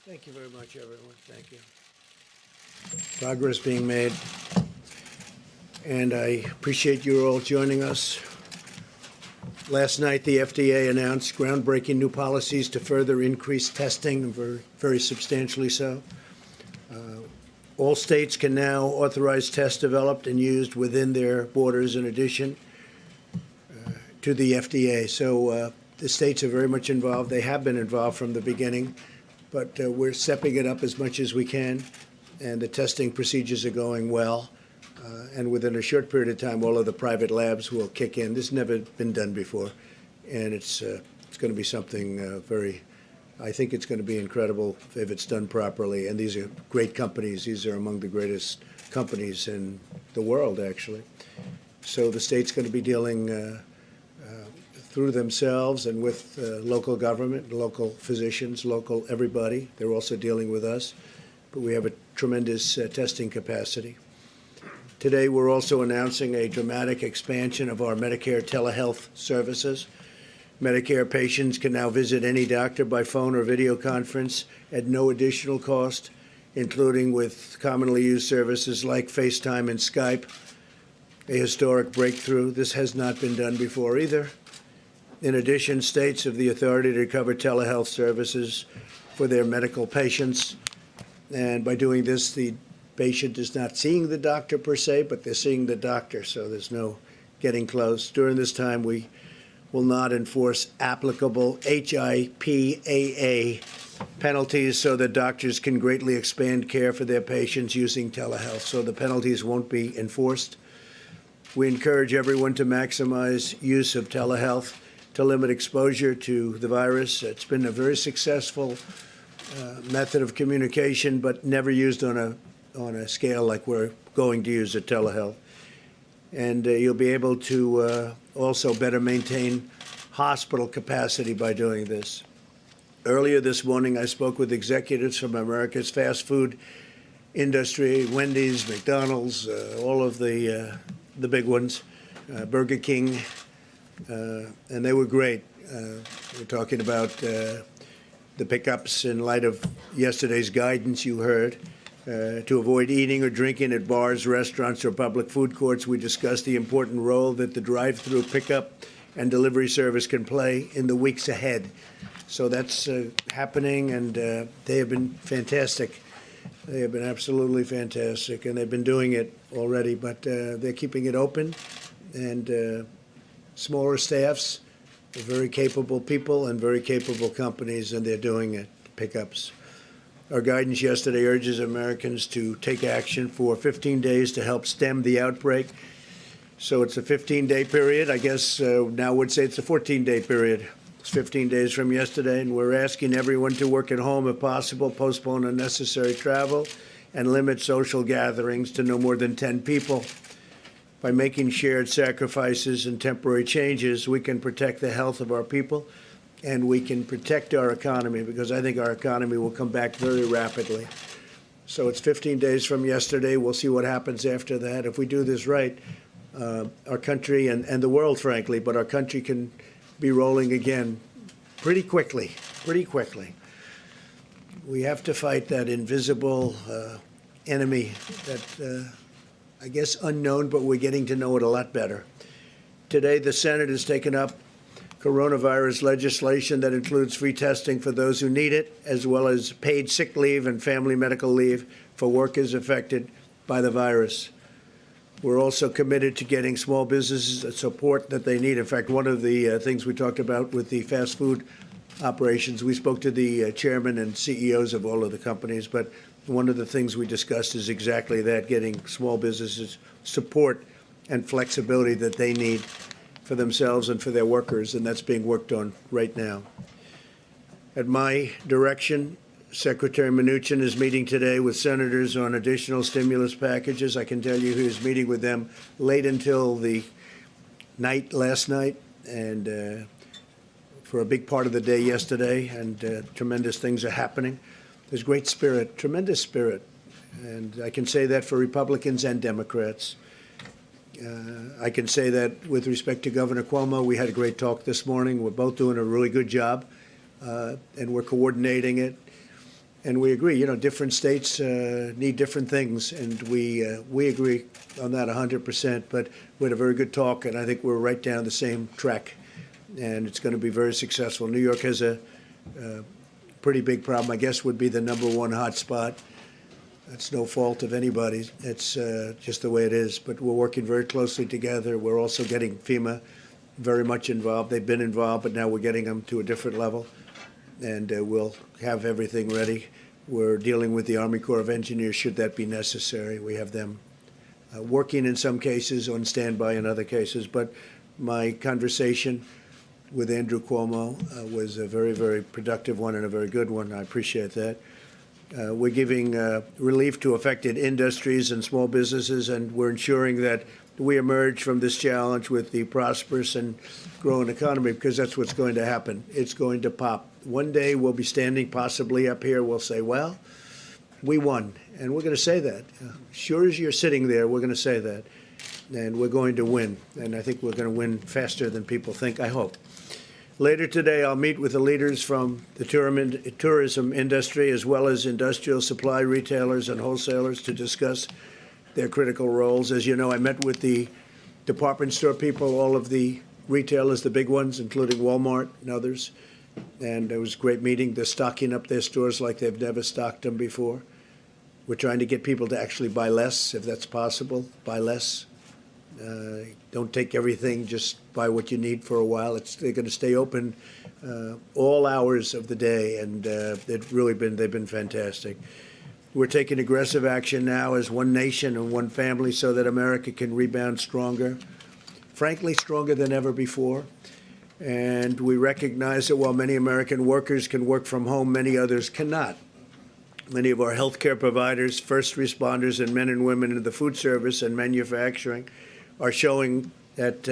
Thank you very much, everyone. Thank you. Progress being made, and I appreciate you all joining us. Last night, the FDA announced groundbreaking new policies to further increase testing, very substantially so. All states can now authorize tests developed and used within their borders in addition to the FDA. So the states are very much involved. They have been involved from the beginning, but we're stepping it up as much as we can, and the testing procedures are going well. And within a short period of time, all of the private labs will kick in. This has never been done before, and it's going to be something I think it's going to be incredible if it's done properly. And these are great companies. These are among the greatest companies in the world, actually. So the state's going to be dealing through themselves and with local government, local physicians, local everybody. They're also dealing with us. But we have a tremendous testing capacity. Today, we're also announcing a dramatic expansion of our Medicare telehealth services. Medicare patients can now visit any doctor by phone or video conference at no additional cost, including with commonly used services like FaceTime and Skype, a historic breakthrough. This has not been done before either. In addition, states have the authority to cover telehealth services for their medical patients. And by doing this, the patient is not seeing the doctor per se, but they're seeing the doctor, so there's no getting close. During this time, we will not enforce applicable HIPAA penalties so that doctors can greatly expand care for their patients using telehealth. So the penalties won't be enforced. We encourage everyone to maximize use of telehealth to limit exposure to the virus. It's been a very successful method of communication, but never used on a scale like we're going to use at telehealth. And you'll be able to also better maintain hospital capacity by doing this. Earlier this morning, I spoke with executives from America's fast food industry, Wendy's, McDonald's, all of the big ones, Burger King, and they were great. We're talking about the pickups in light of yesterday's guidance you heard. To avoid eating or drinking at bars, restaurants, or public food courts. We discussed the important role that the drive-through pickup and delivery service can play in the weeks ahead. So that's happening, and they have been fantastic. They have been absolutely fantastic, and they've been doing it already, but they're keeping it open, and smaller staffs, very capable people and very capable companies, and they're doing it, pickups. Our guidance yesterday urges Americans to take action for 15 days to help stem the outbreak. So it's a 15-day period. I guess now would say it's a 14-day period. It's 15 days from yesterday, and we're asking everyone to work at home if possible, postpone unnecessary travel, and limit social gatherings to no more than 10 people. By making shared sacrifices and temporary changes, we can protect the health of our people, and we can protect our economy, because I think our economy will come back very rapidly. So it's 15 days from yesterday. We'll see what happens after that. If we do this right, our country and the world, frankly, but our country can be rolling again pretty quickly. We have to fight that invisible enemy that, I guess, unknown, but we're getting to know it a lot better. Today, the Senate has taken up coronavirus legislation that includes free testing for those who need it, as well as paid sick leave and family medical leave for workers affected by the virus. We're also committed to getting small businesses the support that they need. In fact, one of the things we talked about with the fast food operations, we spoke to the chairman and CEOs of all of the companies, but one of the things we discussed is exactly that, getting small businesses support and flexibility that they need for themselves and for their workers, and that's being worked on right now. At my direction, Secretary Mnuchin is meeting today with senators on additional stimulus packages. I can tell you he was meeting with them late until the night last night, and for a big part of the day yesterday, and tremendous things are happening. There's great spirit, tremendous spirit, and I can say that for Republicans and Democrats. I can say that with respect to Governor Cuomo, we had a great talk this morning. We're both doing a really good job, and we're coordinating it. And we agree, different states need different things, and we agree on that 100%. But we had a very good talk, and I think we're right down the same track, and it's going to be very successful. New York has a pretty big problem. I guess would be the #1 hot spot. That's no fault of anybody's. It's just the way it is. But we're working very closely together. We're also getting FEMA very much involved. They've been involved, but now we're getting them to a different level, and we'll have everything ready. We're dealing with the Army Corps of Engineers should that be necessary. We have them working in some cases, on standby in other cases. But my conversation with Andrew Cuomo was a very, very productive one and a very good one. I appreciate that. We're giving relief to affected industries and small businesses, and we're ensuring that we emerge from this challenge with the prosperous and growing economy, because that's what's going to happen. It's going to pop. One day we'll be standing possibly up here. We'll say, well, we won. And we're going to say that. Sure as you're sitting there, we're going to say that. And we're going to win. And I think we're going to win faster than people think, I hope. Later today, I'll meet with the leaders from the tourism industry, as well as industrial supply retailers and wholesalers, to discuss their critical roles. As you know, I met with the department store people, all of the retailers, the big ones, including Walmart and others. And it was a great meeting. They're stocking up their stores like they've never stocked them before. We're trying to get people to actually buy less, if that's possible, buy less. Don't take everything, just buy what you need for a while. They're going to stay open all hours of the day, and they've been fantastic. We're taking aggressive action now as one nation and one family so that America can rebound stronger, frankly, stronger than ever before. And we recognize that while many American workers can work from home, many others cannot. Many of our healthcare providers, first responders, and men and women in the food service and manufacturing are showing that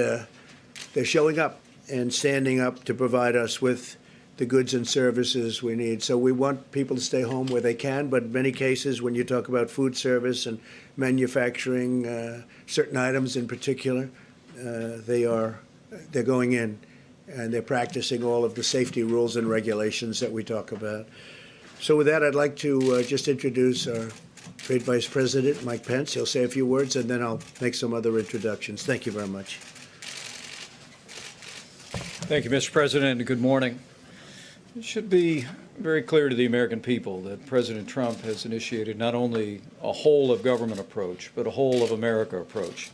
they're showing up and standing up to provide us with the goods and services we need. So we want people to stay home where they can, but in many cases, when you talk about food service and manufacturing, certain items in particular, they're going in, and they're practicing all of the safety rules and regulations that we talk about. So with that, I'd like to just introduce our Trade Vice President, Mike Pence. He'll say a few words, and then I'll make some other introductions. Thank you very much. Thank you, Mr. President, and good morning. It should be very clear to the American people that President Trump has initiated not only a whole-of-government approach, but a whole-of-America approach.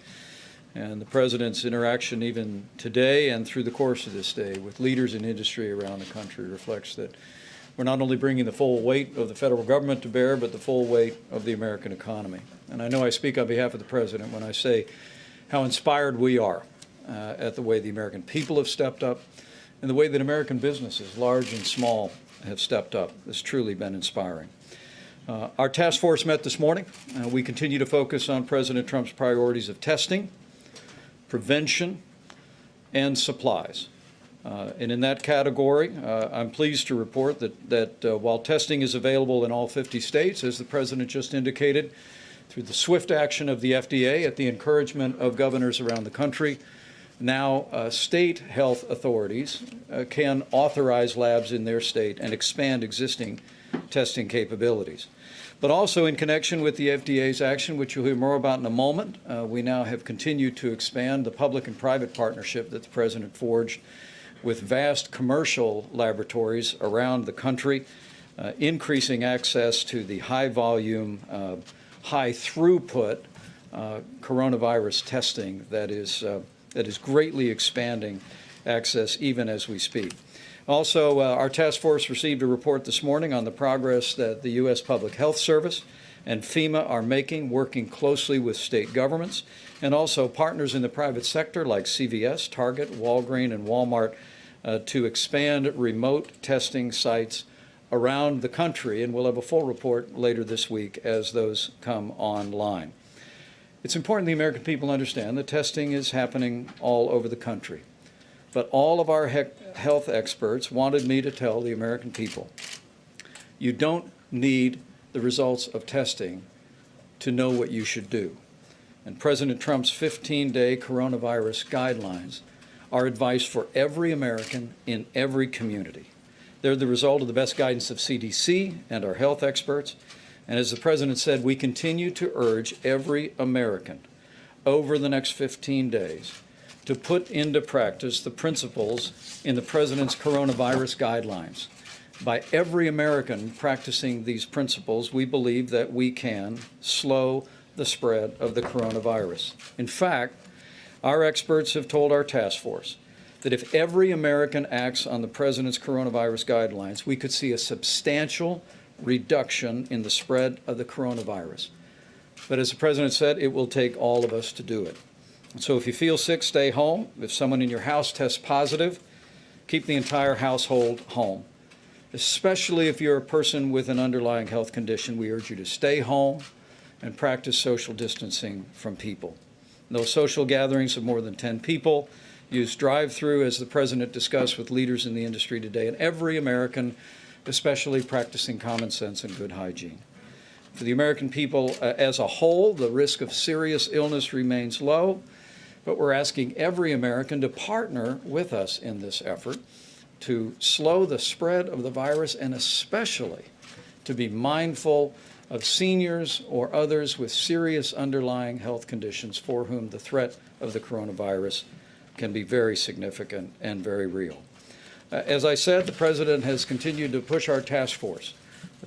And the President's interaction even today and through the course of this day with leaders in industry around the country reflects that we're not only bringing the full weight of the federal government to bear, but the full weight of the American economy. And I know I speak on behalf of the President when I say how inspired we are at the way the American people have stepped up and the way that American businesses, large and small, have stepped up. It's truly been inspiring. Our task force met this morning. We continue to focus on President Trump's priorities of testing, prevention, and supplies. And in that category, I'm pleased to report that while testing is available in all 50 states, as the President just indicated, through the swift action of the FDA at the encouragement of governors around the country, now state health authorities can authorize labs in their state and expand existing testing capabilities. But also in connection with the FDA's action, which you'll hear more about in a moment, we now have continued to expand the public and private partnership that the President forged with vast commercial laboratories around the country, increasing access to the high-volume, high-throughput coronavirus testing that is greatly expanding access even as we speak. Also, our task force received a report this morning on the progress that the U.S. Public Health Service and FEMA are making, working closely with state governments and also partners in the private sector like CVS, Target, Walgreens, and Walmart to expand remote testing sites around the country. And we'll have a full report later this week as those come online. It's important the American people understand that testing is happening all over the country. But all of our health experts wanted me to tell the American people, you don't need the results of testing to know what you should do. And President Trump's 15-day coronavirus guidelines are advice for every American in every community. They're the result of the best guidance of CDC and our health experts. And as the President said, we continue to urge every American over the next 15 days to put into practice the principles in the President's coronavirus guidelines. By every American practicing these principles, we believe that we can slow the spread of the coronavirus. In fact, our experts have told our task force that if every American acts on the President's coronavirus guidelines, we could see a substantial reduction in the spread of the coronavirus. But as the President said, it will take all of us to do it. And so if you feel sick, stay home. If someone in your house tests positive, keep the entire household home. Especially if you're a person with an underlying health condition, we urge you to stay home and practice social distancing from people. No social gatherings of more than 10 people. Use drive-through, as the President discussed with leaders in the industry today, and every American, especially practicing common sense and good hygiene. For the American people as a whole, the risk of serious illness remains low, but we're asking every American to partner with us in this effort to slow the spread of the virus, and especially to be mindful of seniors or others with serious underlying health conditions for whom the threat of the coronavirus can be very significant and very real. As I said, the President has continued to push our task force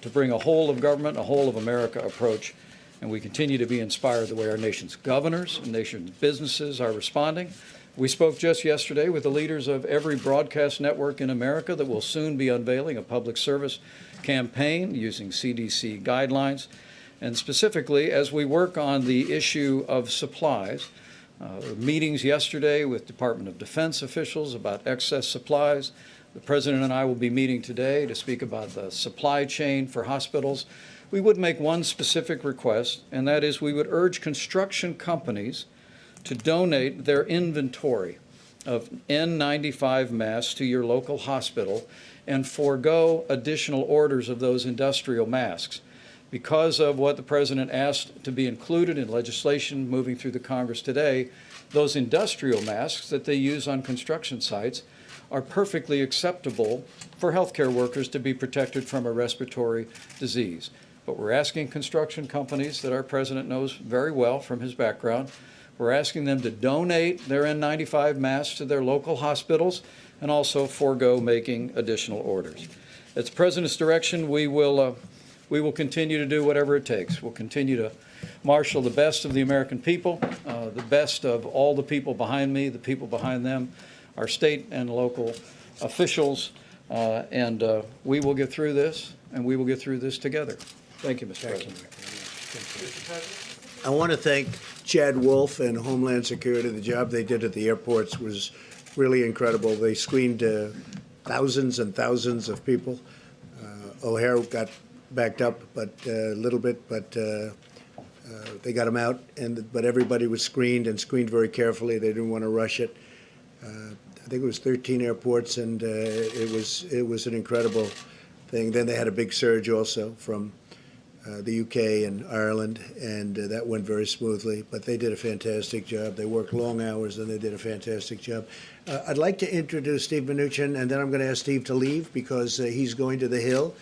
to bring a whole of government, a whole of America approach, and we continue to be inspired the way our nation's governors and nation's businesses are responding. We spoke just yesterday with the leaders of every broadcast network in America that will soon be unveiling a public service campaign using CDC guidelines. And specifically, as we work on the issue of supplies, meetings yesterday with Department of Defense officials about excess supplies. The President and I will be meeting today to speak about the supply chain for hospitals. We would make one specific request, and that is we would urge construction companies to donate their inventory of N95 masks to your local hospital and forego additional orders of those industrial masks. Because of what the President asked to be included in legislation moving through the Congress today, those industrial masks that they use on construction sites are perfectly acceptable for healthcare workers to be protected from a respiratory disease. But we're asking construction companies that our President knows very well from his background, we're asking them to donate their N95 masks to their local hospitals and also forego making additional orders. At the President's direction, we will continue to do whatever it takes. We'll continue to marshal the best of the American people, the best of all the people behind me, the people behind them, our state and local officials, and we will get through this, and we will get through this together. Thank you, Mr. President. I want to thank Chad Wolf and Homeland Security. The job they did at the airports was really incredible. They screened thousands and thousands of people. O'Hare got backed up a little bit, but they got him out. But everybody was screened and screened very carefully. They didn't want to rush it. I think it was 13 airports, and it was an incredible thing. Then they had a big surge also from the UK and Ireland, and that went very smoothly. But they did a fantastic job. They worked long hours, and they did a fantastic job. I'd like to introduce Steve Mnuchin, and then I'm going to ask Steve to leave because he's going to the Hill.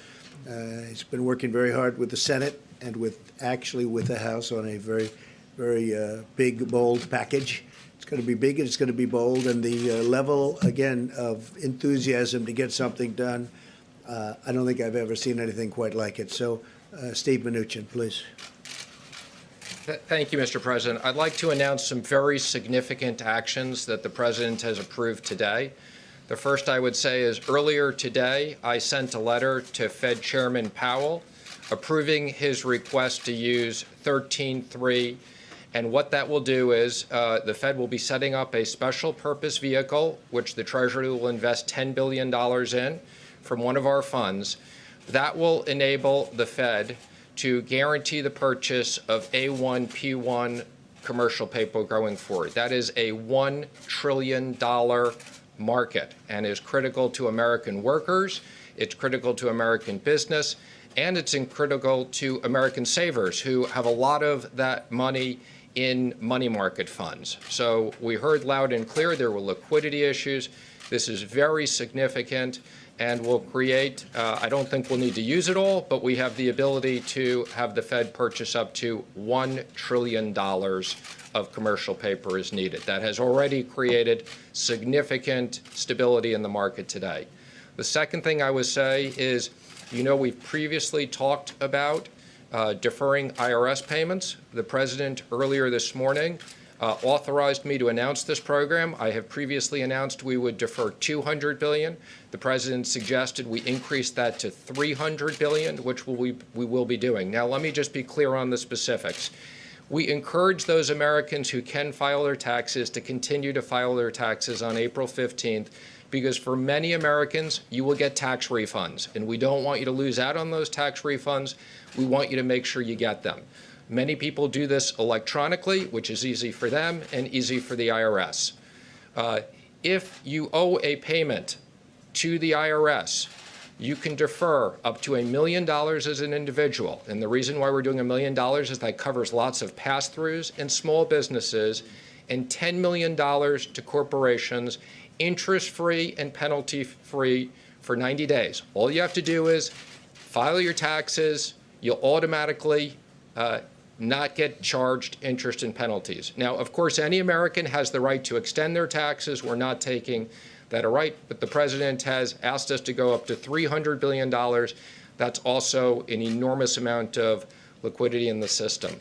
He's been working very hard with the Senate and with the House on a very, very big, bold package. It's going to be big and it's going to be bold, and the level, again, of enthusiasm to get something done, I don't think I've ever seen anything quite like it. So, Steve Mnuchin, please. Thank you, Mr. President. I'd like to announce some very significant actions that the President has approved today. The first I would say is earlier today, I sent a letter to Fed Chairman Powell approving his request to use 13.3. And what that will do is the Fed will be setting up a special purpose vehicle, which the Treasury will invest $10 billion in from one of our funds. That will enable the Fed to guarantee the purchase of A1, P1 commercial paper going forward. That is a $1 trillion market and is critical to American workers, it's critical to American business, and it's critical to American savers who have a lot of that money in money market funds. So we heard loud and clear there were liquidity issues. This is very significant and will create, I don't think we'll need to use it all, but we have the ability to have the Fed purchase up to $1 trillion of commercial paper as needed. That has already created significant stability in the market today. The second thing I would say is, we've previously talked about deferring IRS payments. The President earlier this morning authorized me to announce this program. I have previously announced we would defer $200 billion. The President suggested we increase that to $300 billion, which we will be doing. Now, let me just be clear on the specifics. We encourage those Americans who can file their taxes to continue to file their taxes on April 15th, because for many Americans, you will get tax refunds, and we don't want you to lose out on those tax refunds. We want you to make sure you get them. Many people do this electronically, which is easy for them and easy for the IRS. If you owe a payment to the IRS, you can defer up to $1 million as an individual. And the reason why we're doing $1 million is that covers lots of pass-throughs and small businesses, and $10 million to corporations, interest-free and penalty-free for 90 days. All you have to do is file your taxes. You'll automatically not get charged interest and penalties. Now, of course, any American has the right to extend their taxes. We're not taking that right, but the President has asked us to go up to $300 billion. That's also an enormous amount of liquidity in the system.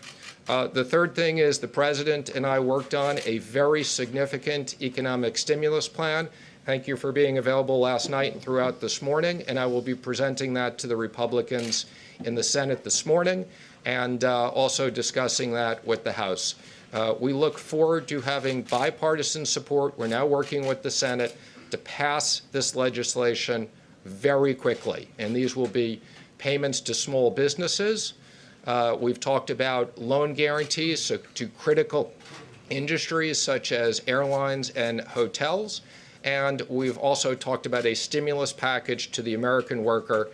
The third thing is the President and I worked on a very significant economic stimulus plan. Thank you for being available last night and throughout this morning, and I will be presenting that to the Republicans in the Senate this morning, and also discussing that with the House. We look forward to having bipartisan support. We're now working with the Senate to pass this legislation very quickly, and these will be payments to small businesses. We've talked about loan guarantees to critical industries such as airlines and hotels, and we've also talked about a stimulus package to the American worker.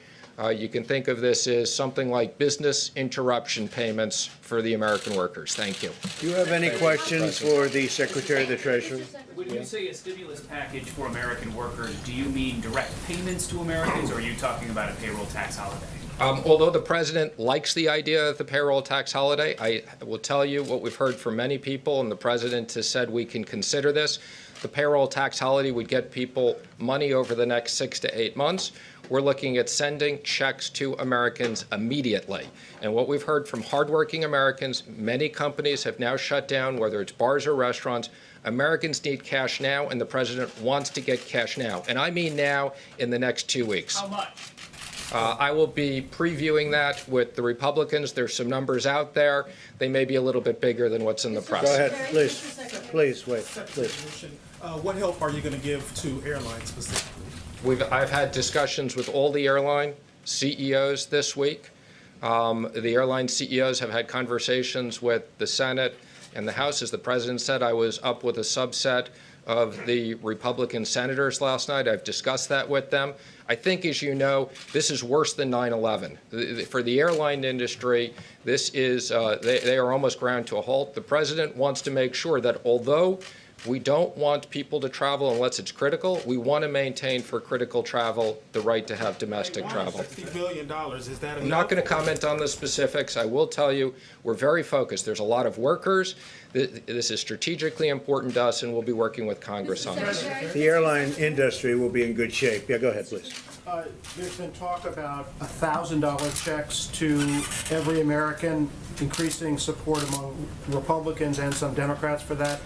You can think of this as something like business interruption payments for the American workers. Thank you. Do you have any questions for the Secretary of the Treasury? When you say a stimulus package for American workers, do you mean direct payments to Americans, or are you talking about a payroll tax holiday? Although the President likes the idea of the payroll tax holiday, I will tell you what we've heard from many people, and the President has said we can consider this. The payroll tax holiday would get people money over the next 6 to 8 months. We're looking at sending checks to Americans immediately. And what we've heard from hardworking Americans, many companies have now shut down, whether it's bars or restaurants. Americans need cash now, and the President wants to get cash now. And I mean now, in the next 2 weeks. How much? I will be previewing that with the Republicans. There's some numbers out there. They may be a little bit bigger than what's in the press. Go ahead, please. Please, wait, please. What help are you going to give to airlines specifically? I've had discussions with all the airline CEOs this week. The airline CEOs have had conversations with the Senate and the House. As the President said, I was up with a subset of the Republican senators last night. I've discussed that with them. I think, as you know, this is worse than 9/11. For the airline industry, this is, they are almost ground to a halt. The President wants to make sure that although we don't want people to travel unless it's critical, we want to maintain for critical travel the right to have domestic travel. $60 billion, is that enough? I'm not going to comment on the specifics. I will tell you we're very focused. There's a lot of workers. This is strategically important to us, and we'll be working with Congress on this. The airline industry will be in good shape. Yeah, go ahead, please. There's been talk about $1,000 checks to every American, increasing support among Republicans and some Democrats for that.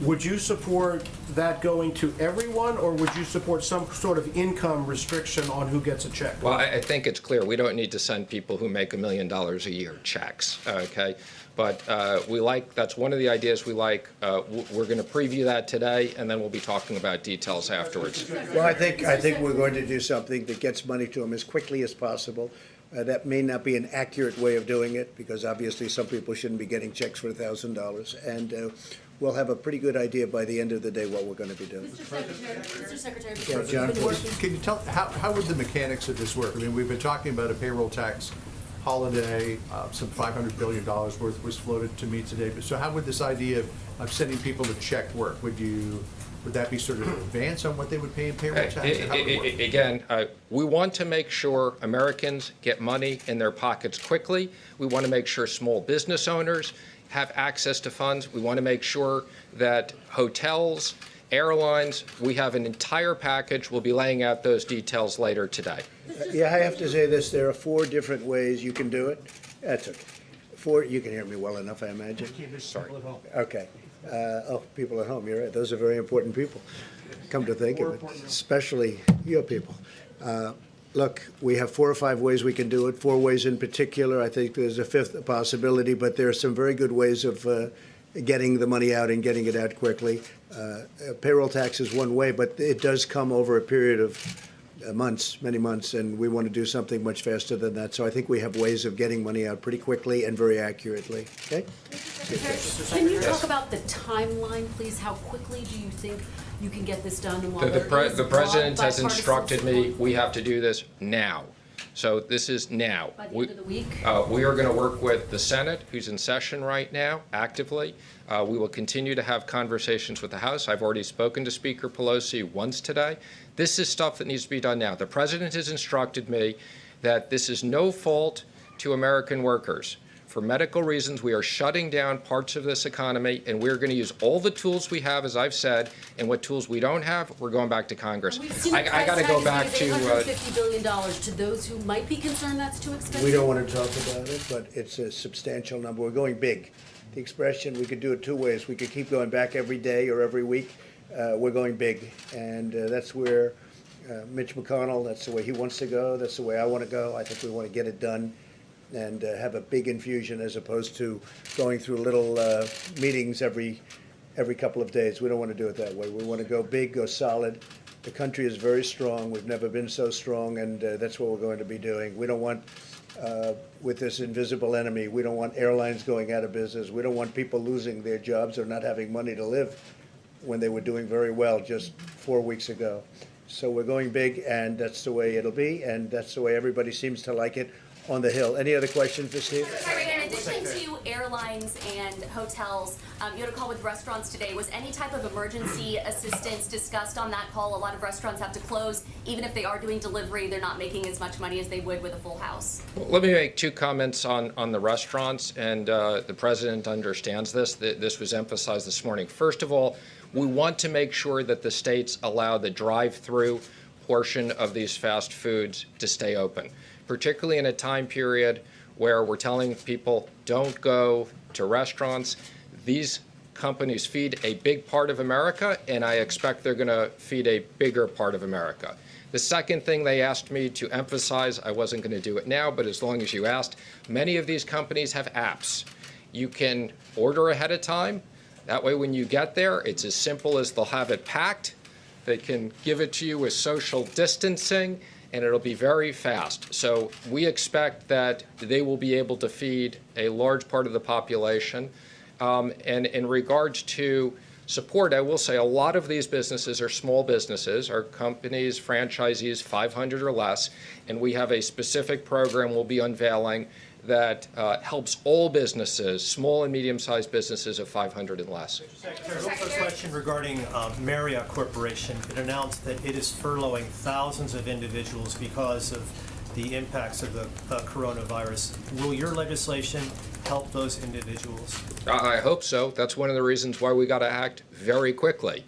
Would you support that going to everyone, or would you support some sort of income restriction on who gets a check? Well, I think it's clear we don't need to send people who make $1 million a year checks, okay? But that's one of the ideas we like. We're going to preview that today, and then we'll be talking about details afterwards. Well, I think we're going to do something that gets money to them as quickly as possible. That may not be an accurate way of doing it, because obviously some people shouldn't be getting checks for $1,000. And we'll have a pretty good idea by the end of the day what we're going to be doing. Mr. Secretary, Yeah, John, please. Can you tell, how would the mechanics of this work? I mean, we've been talking about a payroll tax holiday, some $500 billion worth was floated to me today. So how would this idea of sending people a check work? Would that be sort of an advance on what they would pay in payroll taxes? How would it work? Again, we want to make sure Americans get money in their pockets quickly. We want to make sure small business owners have access to funds. We want to make sure that hotels, airlines, we have an entire package. We'll be laying out those details later today. Yeah, I have to say this, there are 4 different ways you can do it. That's okay. 4, you can hear me well enough, I imagine. Sorry. Okay. People at home, you're right. Those are very important people, come to think of it, especially your people. Look, we have 4 or 5 ways we can do it, 4 ways in particular. I think there's a 5th possibility, but there are some very good ways of getting the money out and getting it out quickly. Payroll tax is one way, but it does come over a period of months, many months, and we want to do something much faster than that. So I think we have ways of getting money out pretty quickly and very accurately. Okay? Can you talk about the timeline, please? How quickly do you think you can get this done? And while there is The president has bipartisan instructed me, support we have to do this now. So this is now. by the end of the week? We are going to work with the Senate, who's in session right now, actively. We will continue to have conversations with the House. I've already spoken to Speaker Pelosi once today. This is stuff that needs to be done now. The president has instructed me that this is no fault to American workers. For medical reasons, we are shutting down parts of this economy, and we're going to use all the tools we have, as I've said, and what tools we don't have, we're going back to Congress. We've seen I got to go back to $850 billion. To those who might be concerned that's too expensive. We don't want to talk about it, but it's a substantial number. We're going big. The expression, we could do it 2 ways. We could keep going back every day or every week. We're going big, and that's where Mitch McConnell, that's the way he wants to go. That's the way I want to go. I think we want to get it done and have a big infusion as opposed to going through little meetings every couple of days. We don't want to do it that way. We want to go big, go solid. The country is very strong. We've never been so strong, and that's what we're going to be doing. We don't want, with this invisible enemy, we don't want airlines going out of business. We don't want people losing their jobs or not having money to live when they were doing very well just 4 weeks ago. So we're going big, and that's the way it'll be, and that's the way everybody seems to like it on the Hill. Any other questions for Steve? Sorry, in addition to airlines and hotels, you had a call with restaurants today. Was any type of emergency assistance discussed on that call? A lot of restaurants have to close. Even if they are doing delivery, they're not making as much money as they would with a full house. Let me make 2 comments on the restaurants, and the president understands this. This was emphasized this morning. First of all, we want to make sure that the states allow the drive-through portion of these fast foods to stay open, particularly in a time period where we're telling people don't go to restaurants. These companies feed a big part of America, and I expect they're going to feed a bigger part of America. The second thing they asked me to emphasize, I wasn't going to do it now, but as long as you asked, many of these companies have apps. You can order ahead of time. That way when you get there, it's as simple as they'll have it packed. They can give it to you with social distancing, and it'll be very fast. So we expect that they will be able to feed a large part of the population. And in regards to support, I will say a lot of these businesses are small businesses, are companies, franchisees, 500 or less, and we have a specific program we'll be unveiling that helps all businesses, small and medium-sized businesses of 500 and less. Secretary, one first question regarding Marriott Corporation. It announced that it is furloughing thousands of individuals because of the impacts of the coronavirus. Will your legislation help those individuals? I hope so. That's one of the reasons why we got to act very quickly,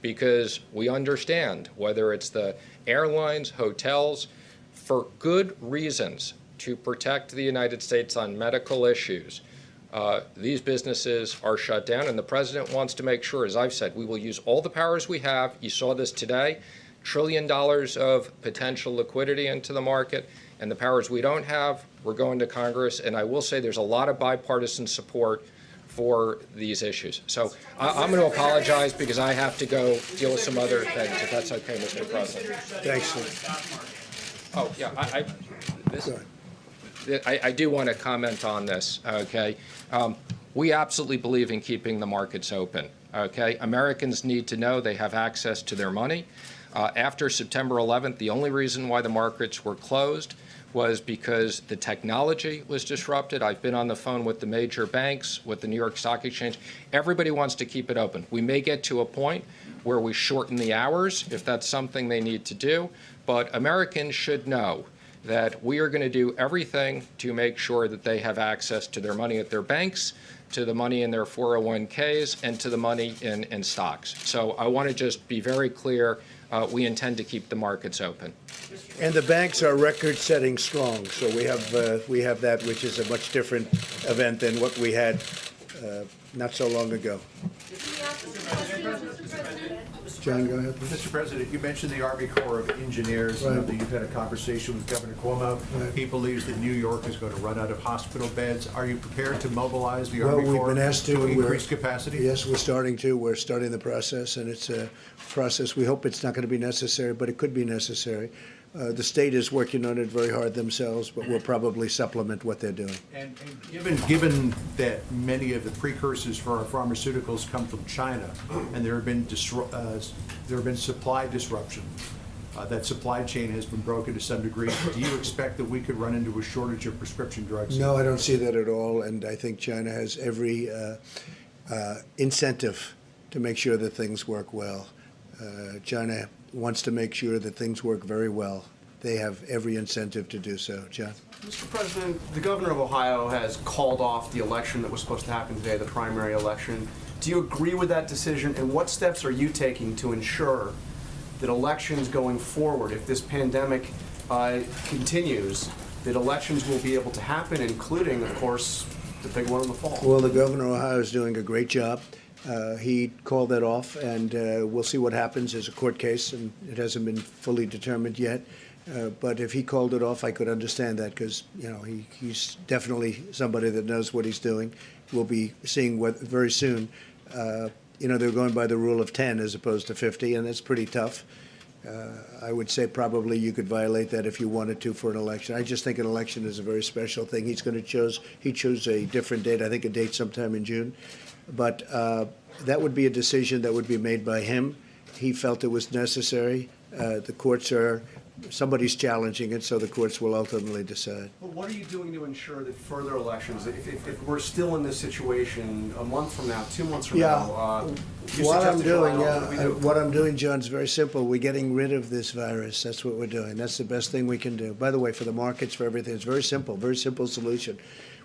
because we understand whether it's the airlines, hotels, for good reasons to protect the United States on medical issues. These businesses are shut down, and the president wants to make sure, as I've said, we will use all the powers we have. You saw this today, $1 trillion of potential liquidity into the market, and the powers we don't have, we're going to Congress. And I will say there's a lot of bipartisan support for these issues. So I'm going to apologize because I have to go deal with some other things, if that's okay, Mr. President. Thanks, Steve. Oh, yeah, I do want to comment on this, okay? We absolutely believe in keeping the markets open, okay? Americans need to know they have access to their money. After September 11th, the only reason why the markets were closed was because the technology was disrupted. I've been on the phone with the major banks, with the New York Stock Exchange. Everybody wants to keep it open. We may get to a point where we shorten the hours if that's something they need to do, but Americans should know that we are going to do everything to make sure that they have access to their money at their banks, to the money in their 401ks, and to the money in stocks. So I want to just be very clear, we intend to keep the markets open. And the banks are record-setting strong, so we have that, which is a much different event than what we had not so long ago. John, go ahead. Mr. President, you mentioned the Army Corps of Engineers. Right. You've had a conversation with Governor Cuomo. Right. He believes that New York is going to run out of hospital beds. Are you prepared to mobilize the Well, Army we've Corps been asked to, and we're- increase capacity? Yes, we're starting to. We're starting the process, and it's a process. We hope it's not going to be necessary, but it could be necessary. The state is working on it very hard themselves, but we'll probably supplement what they're doing. And given that many of the precursors for our pharmaceuticals come from China, and there have been supply disruption, that supply chain has been broken to some degree. Do you expect that we could run into a shortage of prescription drugs? No, I don't see that at all, and I think China has every incentive to make sure that things work well. China wants to make sure that things work very well. They have every incentive to do so. John? Mr. President, the governor of Ohio has called off the election that was supposed to happen today, the primary election. Do you agree with that decision, and what steps are you taking to ensure that elections going forward, if this pandemic continues, that elections will be able to happen, including, of course, the big one in the fall? Well, the governor of Ohio is doing a great job. He called that off, and we'll see what happens. There's a court case, and it hasn't been fully determined yet. But if he called it off, I could understand that because, he's definitely somebody that knows what he's doing. We'll be seeing what very soon. They're going by the rule of 10 as opposed to 50, and that's pretty tough. I would say probably you could violate that if you wanted to for an election. I just think an election is a very special thing. He chose a different date, I think a date sometime in June. But that would be a decision that would be made by him. He felt it was necessary. The courts somebody's challenging it, so the courts will ultimately decide. Well, what are you doing to ensure that further elections, if we're still in this situation a month from now, 2 months from now, you What I'm suggested doing, July, what do we do? what I'm doing, John, is very simple. We're getting rid of this virus. That's what we're doing. That's the best thing we can do. By the way, for the markets, for everything, it's very simple solution.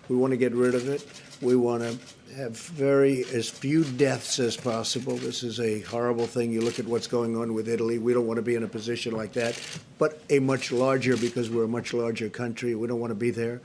We want to get rid of it. We want to have as few deaths as possible. This is a horrible thing. You look at what's going on with Italy. We don't want to be in a position like that, but a much larger, because we're a much larger country. We don't want to be there.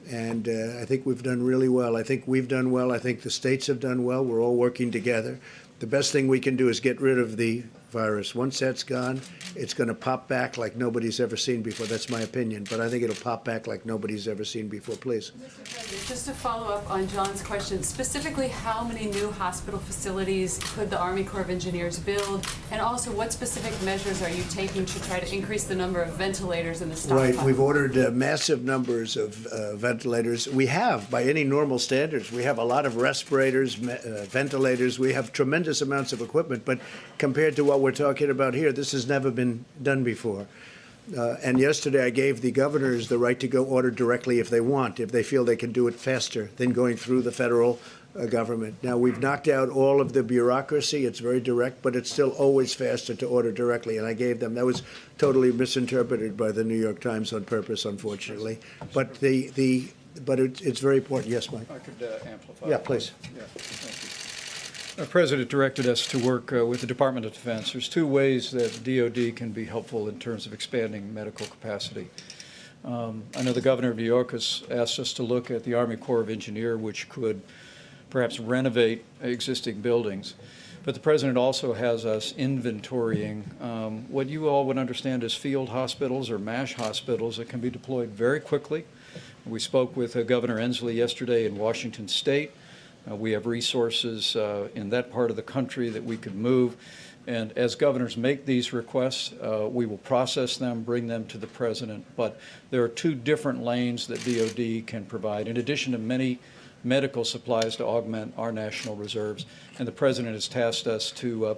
And I think we've done really well. I think we've done well. I think the states have done well. We're all working together. The best thing we can do is get rid of the virus. Once that's gone, it's going to pop back like nobody's ever seen before. That's my opinion, but I think it'll pop back like nobody's ever seen before. Please. Mr. President, just to follow up on John's question, specifically how many new hospital facilities could the Army Corps of Engineers build? And also, what specific measures are you taking to try to increase the number of ventilators in the stockpile? Right. We've ordered massive numbers of ventilators. We have, by any normal standards, we have a lot of respirators, ventilators. We have tremendous amounts of equipment, but compared to what we're talking about here, this has never been done before. And yesterday I gave the governors the right to go order directly if they want, if they feel they can do it faster than going through the federal government. Now, we've knocked out all of the bureaucracy. It's very direct, but it's still always faster to order directly. And I gave them, that was totally misinterpreted by the New York Times on purpose, unfortunately. But it's very important. Yes, Mike? I could amplify. Yeah, please. Yeah, thank you. The President directed us to work with the Department of Defense. There's two ways that DOD can be helpful in terms of expanding medical capacity. I know the governor of New York has asked us to look at the Army Corps of Engineers, which could perhaps renovate existing buildings. But the President also has us inventorying what you all would understand as field hospitals or MASH hospitals that can be deployed very quickly. We spoke with Governor Inslee yesterday in Washington State. We have resources in that part of the country that we could move. And as governors make these requests, we will process them, bring them to the President. But there are two different lanes that DOD can provide, in addition to many medical supplies to augment our national reserves. And the President has tasked us to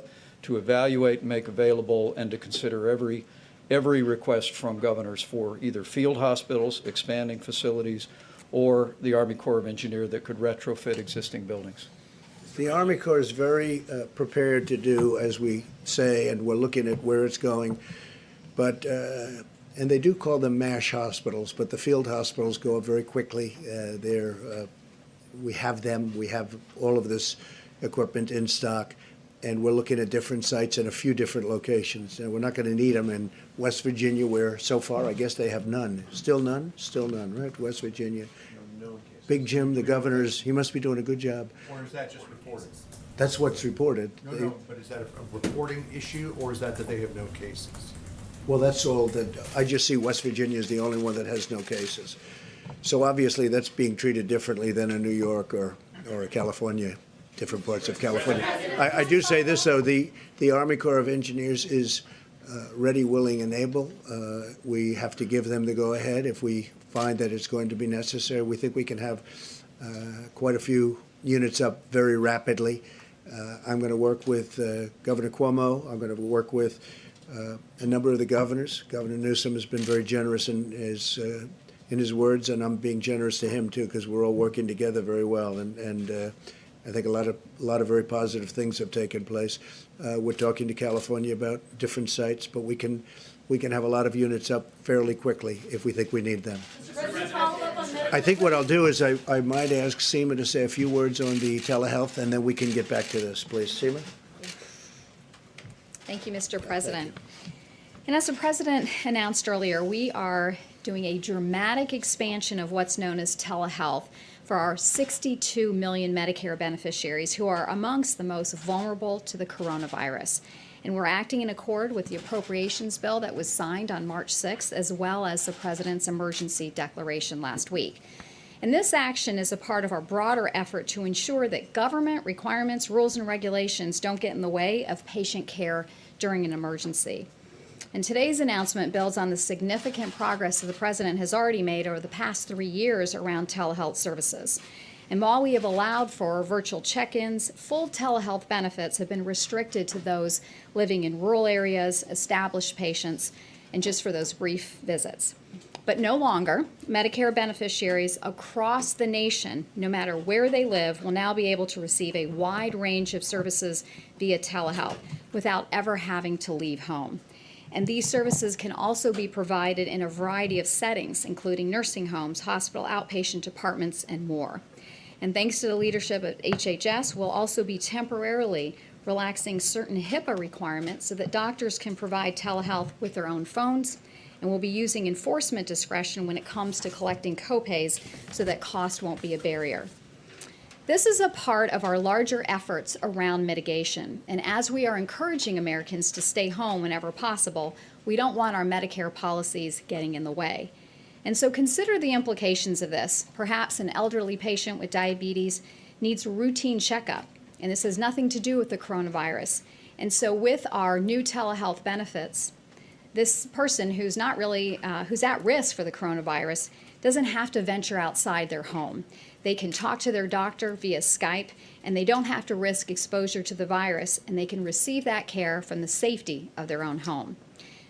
evaluate, make available, and to consider every every request from governors for either field hospitals, expanding facilities, or the Army Corps of Engineers that could retrofit existing buildings. The Army Corps is very prepared to do as we say, and we're looking at where it's going. But and they do call them MASH hospitals, but the field hospitals go up very quickly. We have them. We have all of this equipment in stock, and we're looking at different sites in a few different locations. And we're not going to need them in West Virginia, where so far I guess they have none. Still none? Still none, right? West Virginia. Big Jim, the governor's, he must be doing a good job. Or is that just reported? That's what's reported. No, but is that a reporting issue, or is that they have no cases? Well, that's all that, I just see West Virginia is the only one that has no cases. So obviously, that's being treated differently than in New York or California, different parts of California. I do say this, though, the Army Corps of Engineers is ready, willing, and able. We have to give them the go-ahead if we find that it's going to be necessary. We think we can have quite a few units up very rapidly. I'm going to work with Governor Cuomo. I'm going to work with a number of the governors. Governor Newsom has been very generous in his words, and I'm being generous to him too, because we're all working together very well. And I think a lot of very positive things have taken place. We're talking to California about different sites, but we can have a lot of units up fairly quickly if we think we need them. I think what I'll do is I might ask Seema to say a few words on the telehealth, and then we can get back to this, please. Seema? Thank you, Mr. President. And as the President announced earlier, we are doing a dramatic expansion of what's known as telehealth for our 62 million Medicare beneficiaries who are amongst the most vulnerable to the coronavirus. And we're acting in accord with the appropriations bill that was signed on March 6th, as well as the President's emergency declaration last week. And this action is a part of our broader effort to ensure that government requirements, rules, and regulations don't get in the way of patient care during an emergency. And today's announcement builds on the significant progress that the President has already made over the past 3 years around telehealth services. And while we have allowed for virtual check-ins, full telehealth benefits have been restricted to those living in rural areas, established patients, and just for those brief visits. But no longer, Medicare beneficiaries across the nation, no matter where they live, will now be able to receive a wide range of services via telehealth without ever having to leave home. And these services can also be provided in a variety of settings, including nursing homes, hospital outpatient departments, and more. And thanks to the leadership at HHS, we'll also be temporarily relaxing certain HIPAA requirements so that doctors can provide telehealth with their own phones, and we'll be using enforcement discretion when it comes to collecting copays so that cost won't be a barrier. This is a part of our larger efforts around mitigation, and as we are encouraging Americans to stay home whenever possible, we don't want our Medicare policies getting in the way. And so consider the implications of this. Perhaps an elderly patient with diabetes needs a routine checkup, and this has nothing to do with the coronavirus. And so with our new telehealth benefits, this person who's not really, who's at risk for the coronavirus doesn't have to venture outside their home. They can talk to their doctor via Skype, and they don't have to risk exposure to the virus, and they can receive that care from the safety of their own home.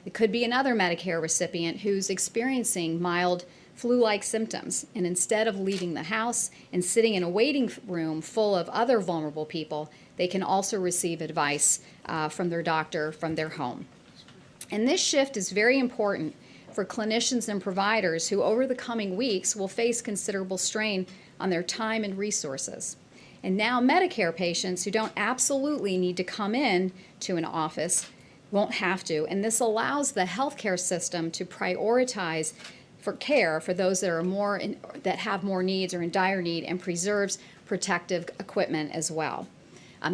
It could be another Medicare recipient who's experiencing mild flu-like symptoms, and instead of leaving the house and sitting in a waiting room full of other vulnerable people, they can also receive advice from their doctor from their home. And this shift is very important for clinicians and providers who over the coming weeks will face considerable strain on their time and resources. And now Medicare patients who don't absolutely need to come in to an office won't have to, and this allows the healthcare system to prioritize for care for those that are that have more needs or in dire need, and preserves protective equipment as well.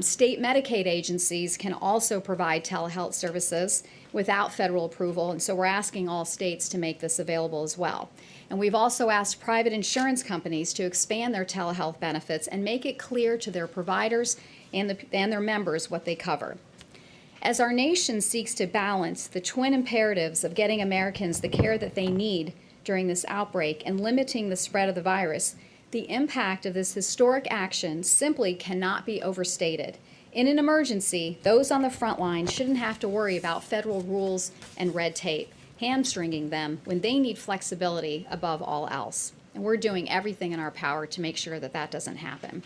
State Medicaid agencies can also provide telehealth services without federal approval, and so we're asking all states to make this available as well. And we've also asked private insurance companies to expand their telehealth benefits and make it clear to their providers and their members what they cover. As our nation seeks to balance the twin imperatives of getting Americans the care that they need during this outbreak and limiting the spread of the virus, the impact of this historic action simply cannot be overstated. In an emergency, those on the front line shouldn't have to worry about federal rules and red tape, hamstringing them when they need flexibility above all else. And we're doing everything in our power to make sure that that doesn't happen.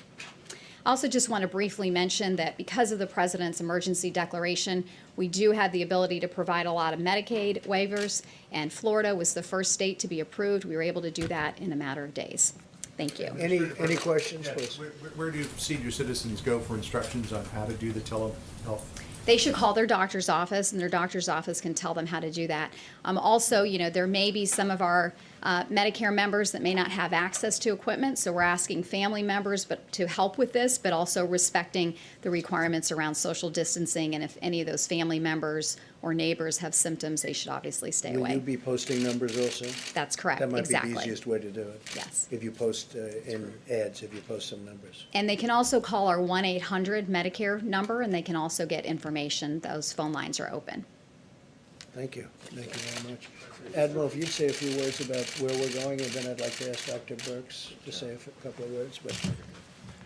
I also just want to briefly mention that because of the President's emergency declaration, we do have the ability to provide a lot of Medicaid waivers, and Florida was the first state to be approved. We were able to do that in a matter of days. Thank you. Any questions, please? Where do senior citizens go for instructions on how to do the telehealth? They should call their doctor's office, and their doctor's office can tell them how to do that. Also, there may be some of our Medicare members that may not have access to equipment, so we're asking family members to help with this, but also respecting the requirements around social distancing, and if any of those family members or neighbors have symptoms, they should obviously stay Will away. you be posting numbers also? That's correct, That might exactly. be the easiest way to do it. Yes. If you post in ads, if you post some numbers. And they can also call our 1-800 Medicare number, and they can also get information. Those phone lines are open. Thank you. Thank you very much. Admiral, if you'd say a few words about where we're going, and then I'd like to ask Dr. Birx to say a couple of words, but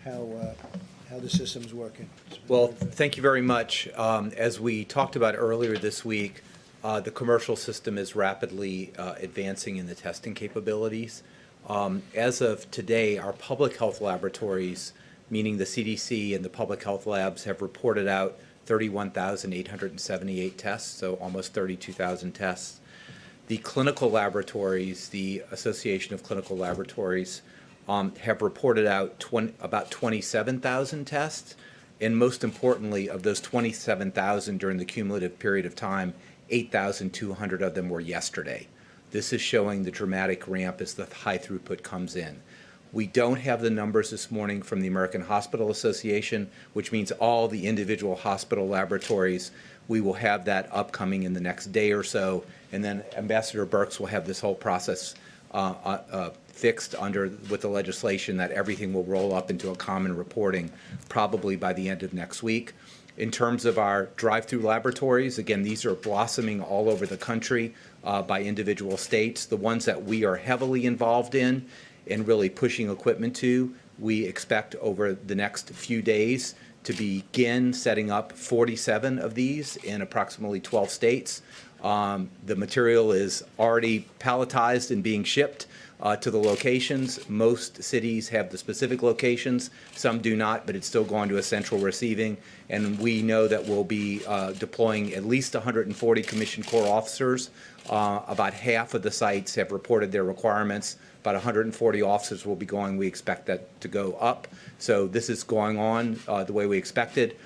how the system's working. Well, thank you very much. As we talked about earlier this week, the commercial system is rapidly advancing in the testing capabilities. As of today, our public health laboratories, meaning the CDC and the public health labs, have reported out 31,878 tests, so almost 32,000 tests. The clinical laboratories, the Association of Clinical Laboratories, have reported out about 27,000 tests, and most importantly, of those 27,000 during the cumulative period of time, 8,200 of them were yesterday. This is showing the dramatic ramp as the high throughput comes in. We don't have the numbers this morning from the American Hospital Association, which means all the individual hospital laboratories. We will have that upcoming in the next day or so, and then Ambassador Birx will have this whole process fixed with the legislation that everything will roll up into a common reporting probably by the end of next week. In terms of our drive-through laboratories, again, these are blossoming all over the country by individual states. The ones that we are heavily involved in and really pushing equipment to, we expect over the next few days to begin setting up 47 of these in approximately 12 states. The material is already palletized and being shipped to the locations. Most cities have the specific locations, some do not, but it's still going to a central receiving. And we know that we'll be deploying at least 140 Commissioned Corps officers. About half of the sites have reported their requirements. About 140 officers will be going. We expect that to go up. So this is going on the way we expected.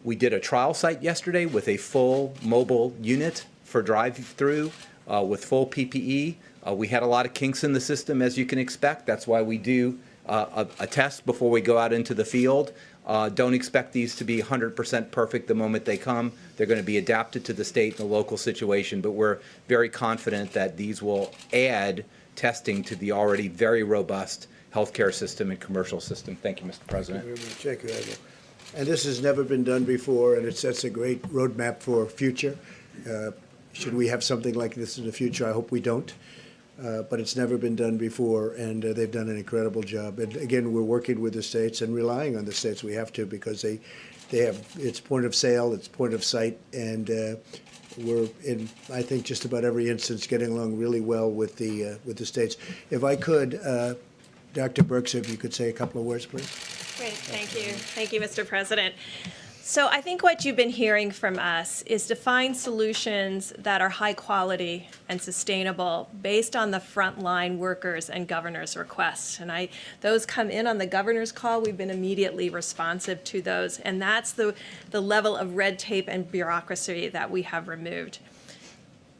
We did a trial site yesterday with a full mobile unit for drive-through with full PPE. We had a lot of kinks in the system, as you can expect. That's why we do a test before we go out into the field. Don't expect these to be 100% perfect the moment they come. They're going to be adapted to the state and the local situation, but we're very confident that these will add testing to the already very robust healthcare system and commercial system. Thank you, Mr. President. Thank you very much. Thank you, Admiral. And this has never been done before, and it sets a great roadmap for future. Should we have something like this in the future? I hope we don't. But it's never been done before, and they've done an incredible job. And again, we're working with the states and relying on the states. We have to, because they have, it's point of sale, it's point of sight, and we're in, I think, just about every instance getting along really well with the states. If I could, Dr. Birx, if you could say a couple of words, please. Great, thank you. Thank you, Mr. President. So I think what you've been hearing from us is to find solutions that are high quality and sustainable based on the frontline workers and governors' requests. And those come in on the governor's call. We've been immediately responsive to those. And that's the level of red tape and bureaucracy that we have removed.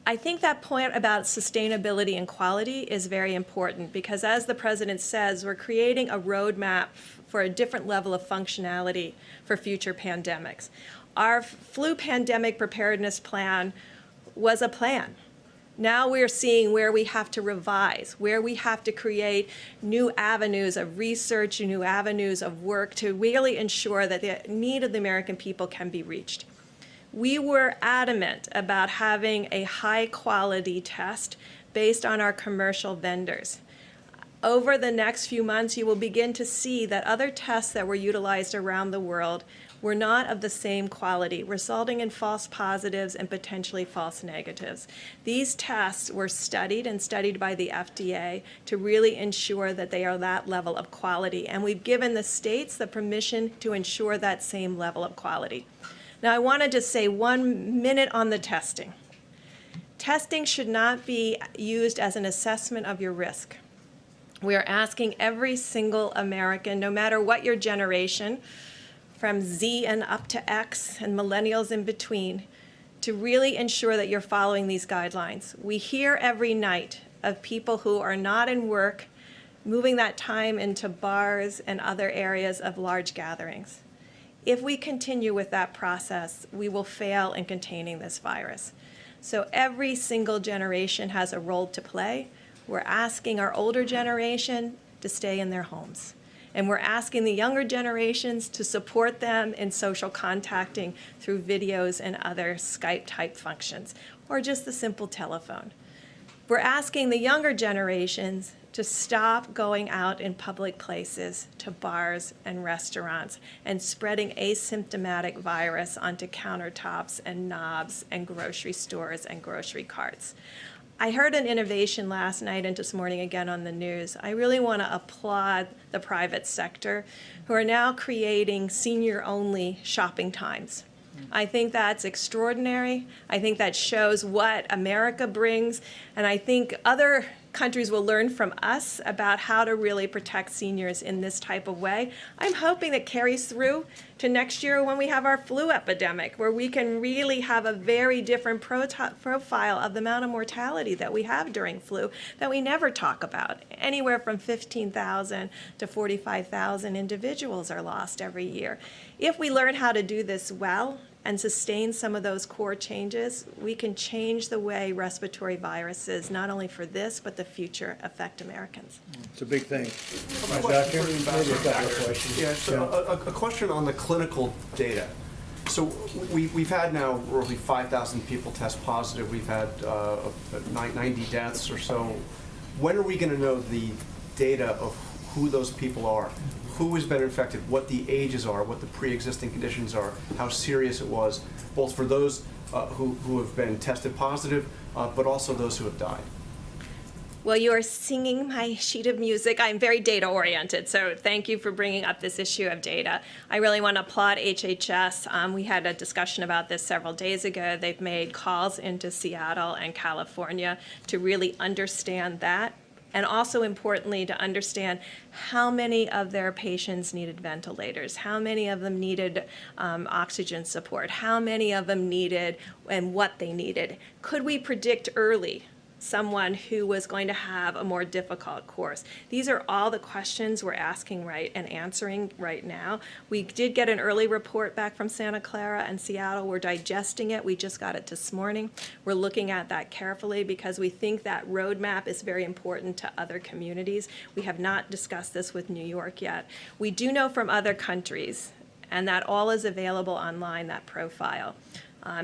I think that point about sustainability and quality is very important because, as the president says, we're creating a roadmap for a different level of functionality for future pandemics. Our flu pandemic preparedness plan was a plan. Now we're seeing where we have to revise, where we have to create new avenues of research, new avenues of work to really ensure that the need of the American people can be reached. We were adamant about having a high-quality test based on our commercial vendors. Over the next few months, you will begin to see that other tests that were utilized around the world were not of the same quality, resulting in false positives and potentially false negatives. These tests were studied and studied by the FDA to really ensure that they are that level of quality, and we've given the states the permission to ensure that same level of quality. Now, I want to just say 1 minute on the testing. Testing should not be used as an assessment of your risk. We are asking every single American, no matter what your generation, from Z and up to X and millennials in between, to really ensure that you're following these guidelines. We hear every night of people who are not in work, moving that time into bars and other areas of large gatherings. If we continue with that process, we will fail in containing this virus. So every single generation has a role to play. We're asking our older generation to stay in their homes. And we're asking the younger generations to support them in social contacting through videos and other Skype-type functions, or just the simple telephone. We're asking the younger generations to stop going out in public places, to bars and restaurants, and spreading asymptomatic virus onto countertops and knobs and grocery stores and grocery carts. I heard an innovation last night and this morning again on the news. I really want to applaud the private sector who are now creating senior-only shopping times. I think that's extraordinary. I think that shows what America brings, and I think other countries will learn from us about how to really protect seniors in this type of way. I'm hoping that carries through to next year when we have our flu epidemic, where we can really have a very different profile of the amount of mortality that we have during flu that we never talk about. Anywhere from 15,000 to 45,000 individuals are lost every year. If we learn how to do this well and sustain some of those core changes, we can change the way respiratory viruses, not only for this, but the future, affect Americans. It's a big thing. Question Doctor, for the maybe a couple of ambassador. questions. Yeah, so a question on the clinical data. So we've had now roughly 5,000 people test positive. We've had 90 deaths or so. When are we going to know the data of who those people are? Who has been infected, what the ages are, what the pre-existing conditions are, how serious it was, both for those who have been tested positive, but also those who have died? Well, you are singing my sheet of music. I'm very data-oriented, so thank you for bringing up this issue of data. I really want to applaud HHS. We had a discussion about this several days ago. They've made calls into Seattle and California to really understand that, and also importantly to understand how many of their patients needed ventilators, how many of them needed oxygen support, how many of them needed and what they needed. Could we predict early someone who was going to have a more difficult course? These are all the questions we're asking and answering right now. We did get an early report back from Santa Clara and Seattle. We're digesting it. We just got it this morning. We're looking at that carefully because we think that roadmap is very important to other communities. We have not discussed this with New York yet. We do know from other countries, and that all is available online, that profile.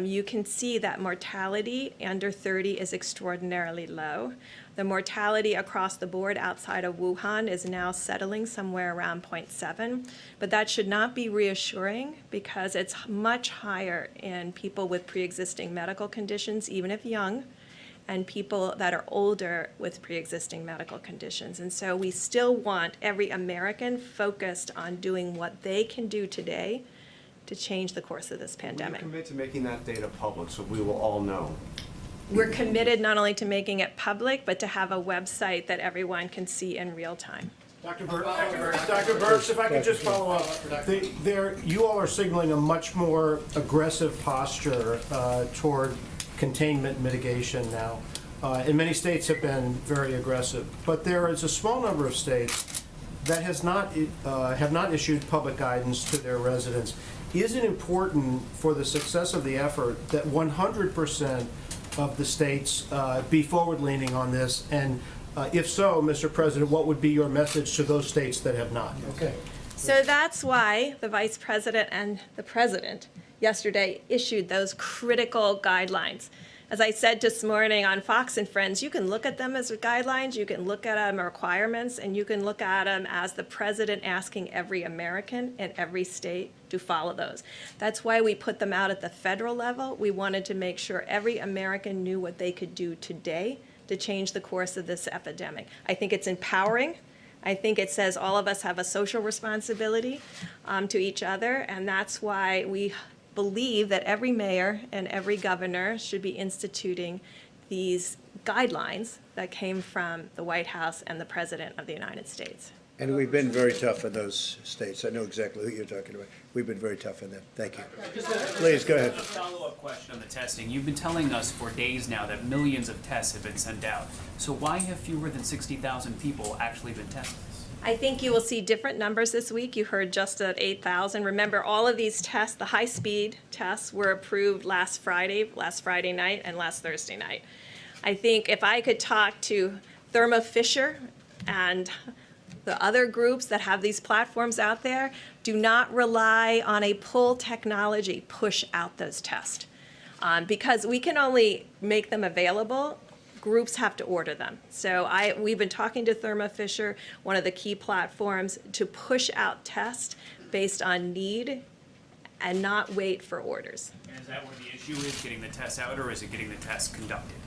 You can see that mortality under 30 is extraordinarily low. The mortality across the board outside of Wuhan is now settling somewhere around 0.7, but that should not be reassuring because it's much higher in people with pre-existing medical conditions, even if young, and people that are older with pre-existing medical conditions. And so we still want every American focused on doing what they can do today to change the course of this pandemic. Will you commit to making that data public so we will all know? We're committed not only to making it public, but to have a website that everyone can see in real time. Dr. Birx, if I could just follow up. You all are signaling a much more aggressive posture toward containment mitigation now. And many states have been very aggressive. But there is a small number of states that have not issued public guidance to their residents. Is it important for the success of the effort that 100% of the states be forward-leaning on this? And if so, Mr. President, what would be your message to those states that have not? Okay. So that's why the Vice President and the President yesterday issued those critical guidelines As I said this morning on Fox and Friends, you can look at them as guidelines, you can look at them as requirements, and you can look at them as the president asking every American in every state to follow those. That's why we put them out at the federal level. We wanted to make sure every American knew what they could do today to change the course of this epidemic. I think it's empowering. I think it says all of us have a social responsibility to each other, and that's why we believe that every mayor and every governor should be instituting these guidelines that came from the White House and the President of the United States. And we've been very tough in those states. I know exactly who you're talking about. We've been very tough in them. Thank you. Please, go ahead. A follow-up question on the testing. You've been telling us for days now that millions of tests have been sent out. So why have fewer than 60,000 people actually been tested? I think you will see different numbers this week. You heard just at 8,000. Remember, all of these tests, the high-speed tests, were approved last Friday night, and last Thursday night. I think if I could talk to Thermo Fisher and the other groups that have these platforms out there, do not rely on a pull technology, push out those tests. Because we can only make them available, groups have to order them. So we've been talking to Thermo Fisher, one of the key platforms, to push out tests based on need and not wait for orders. And is that where the issue is, getting the tests out, or is it getting the tests conducted?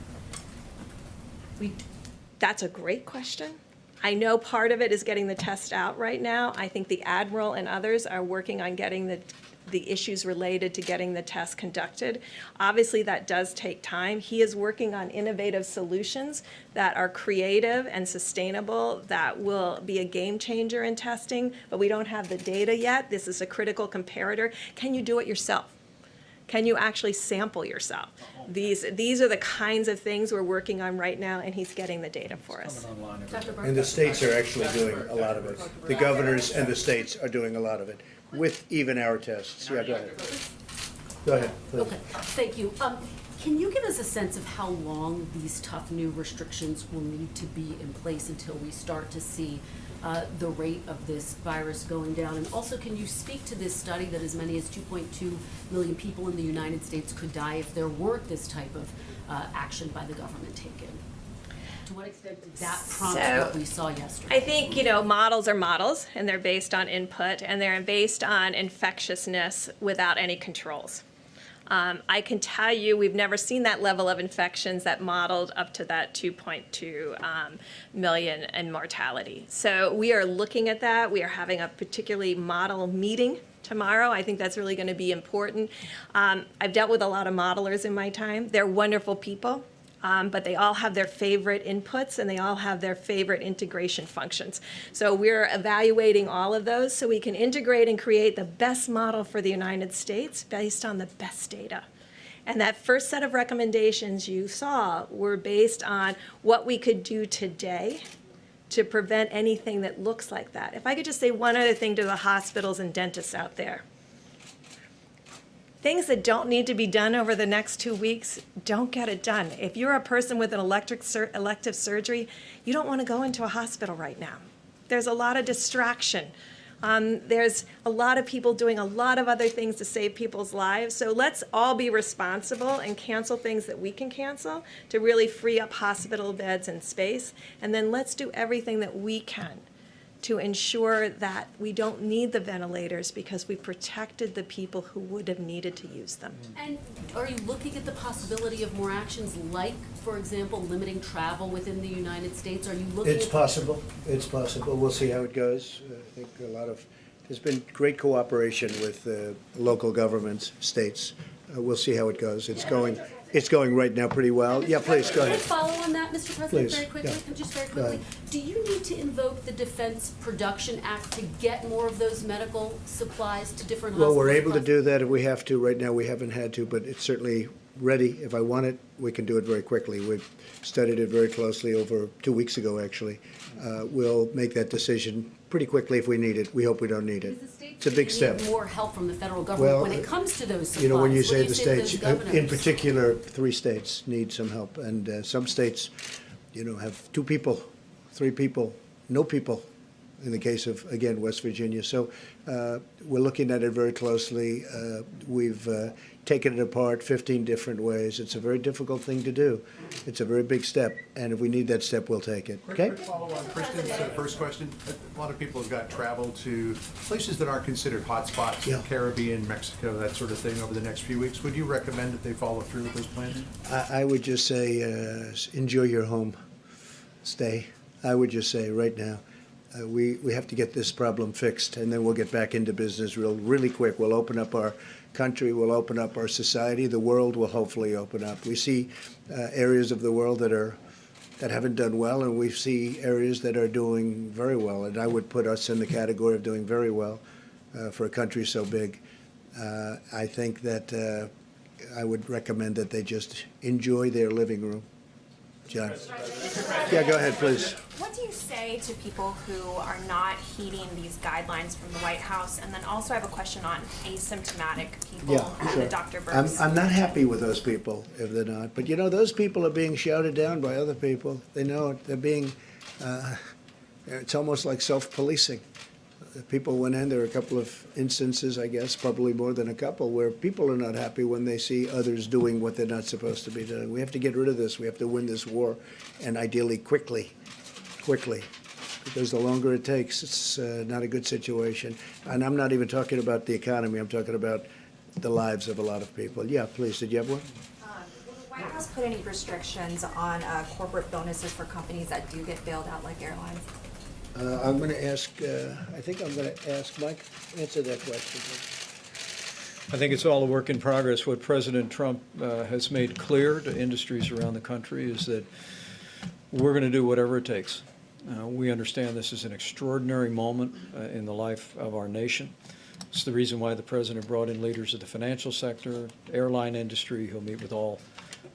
That's a great question. I know part of it is getting the test out right now. I think the Admiral and others are working on getting the issues related to getting the test conducted. Obviously, that does take time. He is working on innovative solutions that are creative and sustainable, that will be a game changer in testing, but we don't have the data yet. This is a critical comparator. Can you do it yourself? Can you actually sample yourself? These are the kinds of things we're working on right now, and he's getting the data for us. And the states are actually doing a lot of it. The governors and the states are doing a lot of it, with even our tests. Yeah, go ahead. Go ahead, please. Okay, thank you. Can you give us a sense of how long these tough new restrictions will need to be in place until we start to see the rate of this virus going down? And also, can you speak to this study that as many as 2.2 million people in the United States could die if there weren't this type of action by the government taken? To what extent did that prompt what we saw yesterday? I think, models are models, and they're based on input, and they're based on infectiousness without any controls. I can tell you we've never seen that level of infections that modeled up to that 2.2 million in mortality. So we are looking at that. We are having a particularly model meeting tomorrow. I think that's really going to be important. I've dealt with a lot of modelers in my time. They're wonderful people. But they all have their favorite inputs and they all have their favorite integration functions. So we're evaluating all of those so we can integrate and create the best model for the United States based on the best data. And that first set of recommendations you saw were based on what we could do today to prevent anything that looks like that. If I could just say one other thing to the hospitals and dentists out there. Things that don't need to be done over the next 2 weeks, don't get it done. If you're a person with an elective surgery, you don't want to go into a hospital right now. There's a lot of distraction. There's a lot of people doing a lot of other things to save people's lives. So let's all be responsible and cancel things that we can cancel to really free up hospital beds and space. And then let's do everything that we can to ensure that we don't need the ventilators because we protected the people who would have needed to use them. And are you looking at the possibility of more actions like, for example, limiting travel within the United States? Are you looking It's possible. It's possible. We'll see how it goes. I think there's been great cooperation with local governments, states. We'll see how it goes. It's going right now pretty well. Yeah, please, go Can I ahead. follow on that, Mr. President, Please, very quickly? yeah. Just very Go quickly. ahead. Do you need to invoke the Defense Production Act to get more of those medical supplies to different hospitals? Well, we're able to do that if we have to. Right now, we haven't had to, but it's certainly ready. If I want it, we can do it very quickly. We've studied it very closely over 2 weeks ago, actually. We'll make that decision pretty quickly if we need it. We hope we don't need it. It's a big step. Need more help from the federal government Well, when it comes to those supplies. When you What say do the to states, those governors? in particular, 3 states need some help. And some states, have 2 people, 3 people, no people, in the case of, again, West Virginia. So we're looking at it very closely. We've taken it apart 15 different ways. It's a very difficult thing to do. It's a very big step, and if we need that step, we'll take it. Okay? Quick follow on Kristen's first question. A lot of people have got travel to places that aren't considered hotspots, Yeah. Caribbean, Mexico, that sort of thing over the next few weeks. Would you recommend that they follow through with those plans? I would just say, enjoy your home stay. I would just say right now, we have to get this problem fixed, and then we'll get back into business really quick. We'll open up our country, we'll open up our society, the world will hopefully open up. We see areas of the world that haven't done well, and we see areas that are doing very well. And I would put us in the category of doing very well for a country so big. I think that I would recommend that they just enjoy their living room. John? Yeah, go ahead, please. What do you say to people who are not heeding these guidelines from the White House? And then also I have a question on asymptomatic people that Dr. Birx. I'm not happy with those people if they're not. But you know, those people are being shouted down by other people. They know it. They're being, it's almost like self-policing. People went in, there are a couple of instances, I guess, probably more than a couple, where people are not happy when they see others doing what they're not supposed to be doing. We have to get rid of this. We have to win this war, and ideally quickly, because the longer it takes, it's not a good situation. And I'm not even talking about the economy. I'm talking about the lives of a lot of people. Yeah, please, did you have one? Will the White House put any restrictions on corporate bonuses for companies that do get bailed out like airlines? I'm going to ask, I think I'm going to ask Mike, answer that question. I think it's all a work in progress. What President Trump has made clear to industries around the country is that we're going to do whatever it takes. We understand this is an extraordinary moment in the life of our nation. It's the reason why the President brought in leaders of the financial sector, airline industry. He'll meet with all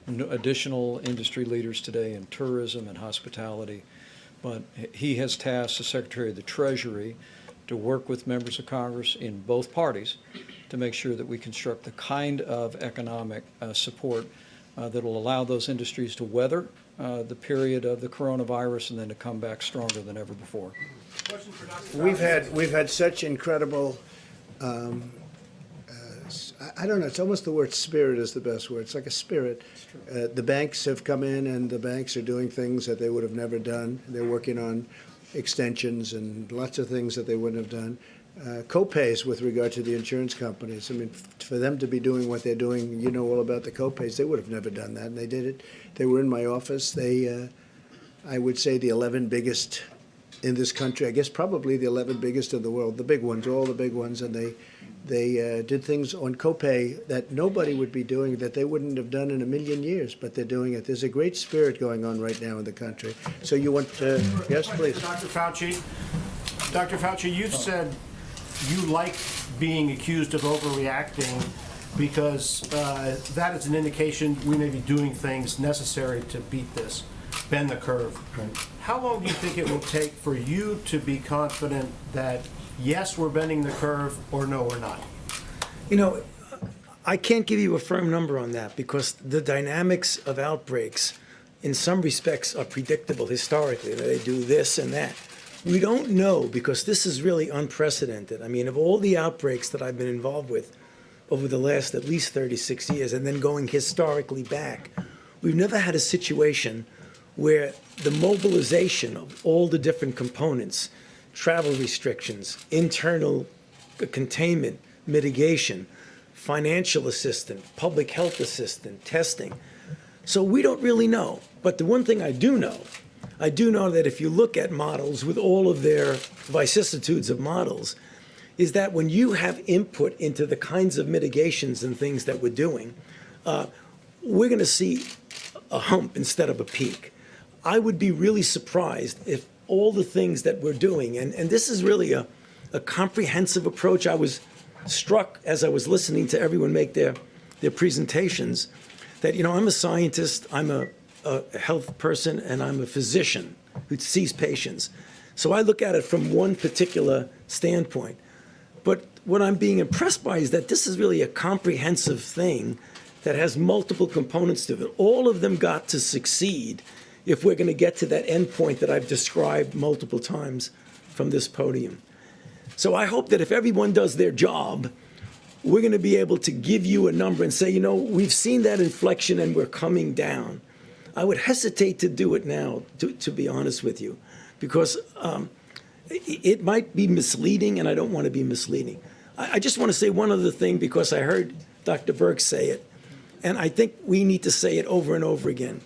additional industry leaders today in tourism and hospitality. But he has tasked the Secretary of the Treasury to work with members of Congress in both parties to make sure that we construct the kind of economic support that will allow those industries to weather the period of the coronavirus and then to come back stronger than ever before. We've had such incredible, I don't know, it's almost the word spirit is the best word. It's like a spirit. The banks have come in, and the banks are doing things that they would have never done. They're working on extensions and lots of things that they wouldn't have done. Co-pays with regard to the insurance companies. I mean, for them to be doing what they're doing, you know all about the co-pays. They would have never done that, and they did it. They were in my office. They, I would say, the 11 biggest in this country. I guess probably the 11 biggest in the world, the big ones, all the big ones, and they did things on copay that nobody would be doing, that they wouldn't have done in a million years, but they're doing it. There's a great spirit going on right now in the country. So you want to, yes, please. Dr. Fauci, you've said you like being accused of overreacting because that is an indication we may be doing things necessary to beat this, bend the curve. How long do you think it will take for you to be confident that yes, we're bending the curve, or no, we're not? You know, I can't give you a firm number on that because the dynamics of outbreaks in some respects are predictable historically. They do this and that. We don't know because this is really unprecedented. I mean, of all the outbreaks that I've been involved with over the last at least 36 years, and then going historically back, we've never had a situation where the mobilization of all the different components, travel restrictions, internal containment, mitigation, financial assistance, public health assistance, testing. So we don't really know. But the one thing I do know that if you look at models with all of their vicissitudes of models, is that when you have input into the kinds of mitigations and things that we're doing, we're going to see a hump instead of a peak. I would be really surprised if all the things that we're doing, and this is really a comprehensive approach. I was struck as I was listening to everyone make their presentations that, you know, I'm a scientist, I'm a health person, and I'm a physician who sees patients. So I look at it from one particular standpoint. But what I'm being impressed by is that this is really a comprehensive thing that has multiple components to it. All of them got to succeed if we're going to get to that end point that I've described multiple times from this podium. So I hope that if everyone does their job, we're going to be able to give you a number and say, we've seen that inflection and we're coming down. I would hesitate to do it now, to be honest with you, because it might be misleading, and I don't want to be misleading. I just want to say one other thing, because I heard Dr. Burke say it, and I think we need to say it over and over again.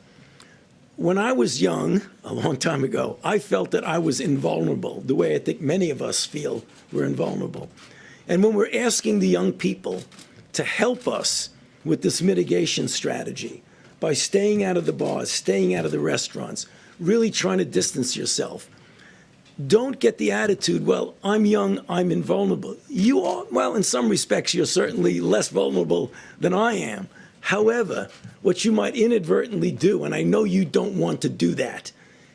When I was young, a long time ago, I felt that I was invulnerable, the way I think many of us feel we're invulnerable. And when we're asking the young people to help us with this mitigation strategy by staying out of the bars, staying out of the restaurants, really trying to distance yourself, don't get the attitude, well, I'm young, I'm invulnerable. You are, well, in some respects, you're certainly less vulnerable than I am. However, what you might inadvertently do, and I know you don't want to do that,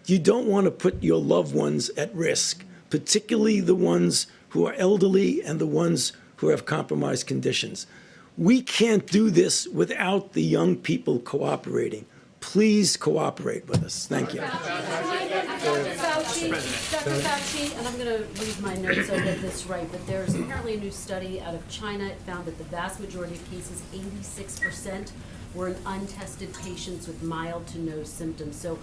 you don't want to put your loved ones at risk, particularly the ones who are elderly and the ones who have compromised conditions. We can't do this without the young people cooperating. Please cooperate with us. Thank you. Dr. Fauci, and I'm going to read my notes so I get this right, but there's apparently a new study out of China. It found that the vast majority of cases, 86%, were in untested patients with mild to no symptoms. So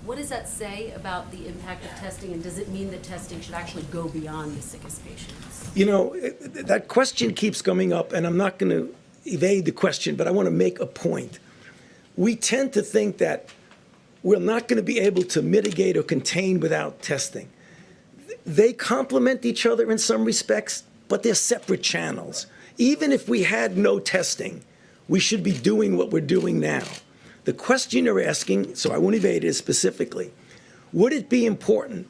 what does that say about the impact of testing, and does it mean that testing should actually go beyond the sickest patients? That question keeps coming up, and I'm not going to evade the question, but I want to make a point. We tend to think that we're not going to be able to mitigate or contain without testing. They complement each other in some respects, but they're separate channels. Even if we had no testing, we should be doing what we're doing now. The question you're asking, so I won't evade it specifically, would it be important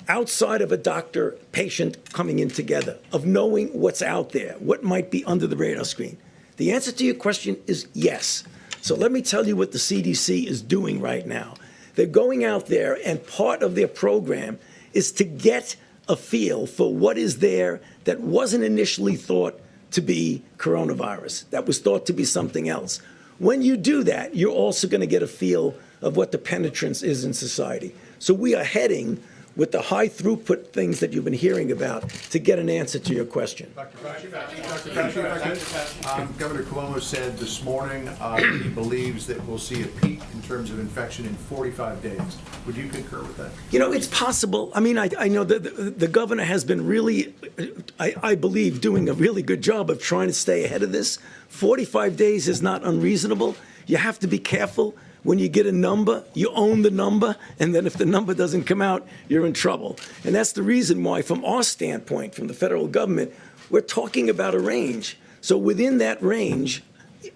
outside of a doctor-patient coming in together, of knowing what's out there, what might be under the radar screen? The answer to your question is yes. So let me tell you what the CDC is doing right now. They're going out there, and part of their program is to get a feel for what is there that wasn't initially thought to be coronavirus, that was thought to be something else. When you do that, you're also going to get a feel of what the penetrance is in society. So we are heading with the high throughput things that you've been hearing about to get an answer to your question. Dr. Fauci, Governor Cuomo said this morning he believes that we'll see a peak in terms of infection in 45 days. Would you concur with that? It's possible. I mean, I know that the governor has been really, I believe, doing a really good job of trying to stay ahead of this. 45 days is not unreasonable. You have to be careful. When you get a number, you own the number, and then if the number doesn't come out, you're in trouble. And that's the reason why, from our standpoint, from the federal government, we're talking about a range. So within that range,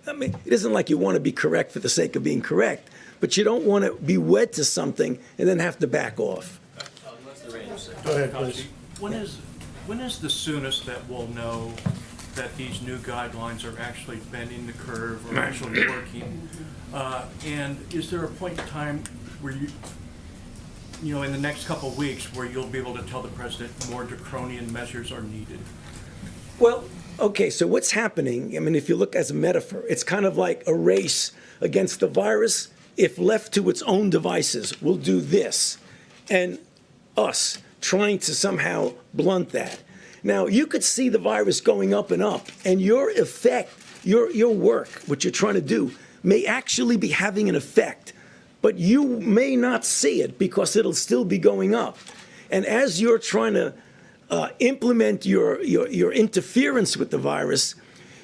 I mean, it isn't like you want to be correct for the sake of being correct, but you don't want to be wed to something and then have to back off. Go ahead, please. When is the soonest that we'll know that these new guidelines are actually bending the curve or actually working? And is there a point in time where in the next couple of weeks, where you'll be able to tell the president more draconian measures are needed? Well, okay, so what's happening, I mean, if you look as a metaphor, it's kind of like a race against the virus. If left to its own devices, we'll do this. And us trying to somehow blunt that. Now, you could see the virus going up and up, and your effect, your work, what you're trying to do, may actually be having an effect, but you may not see it because it'll still be going up. And as you're trying to implement your interference with the virus,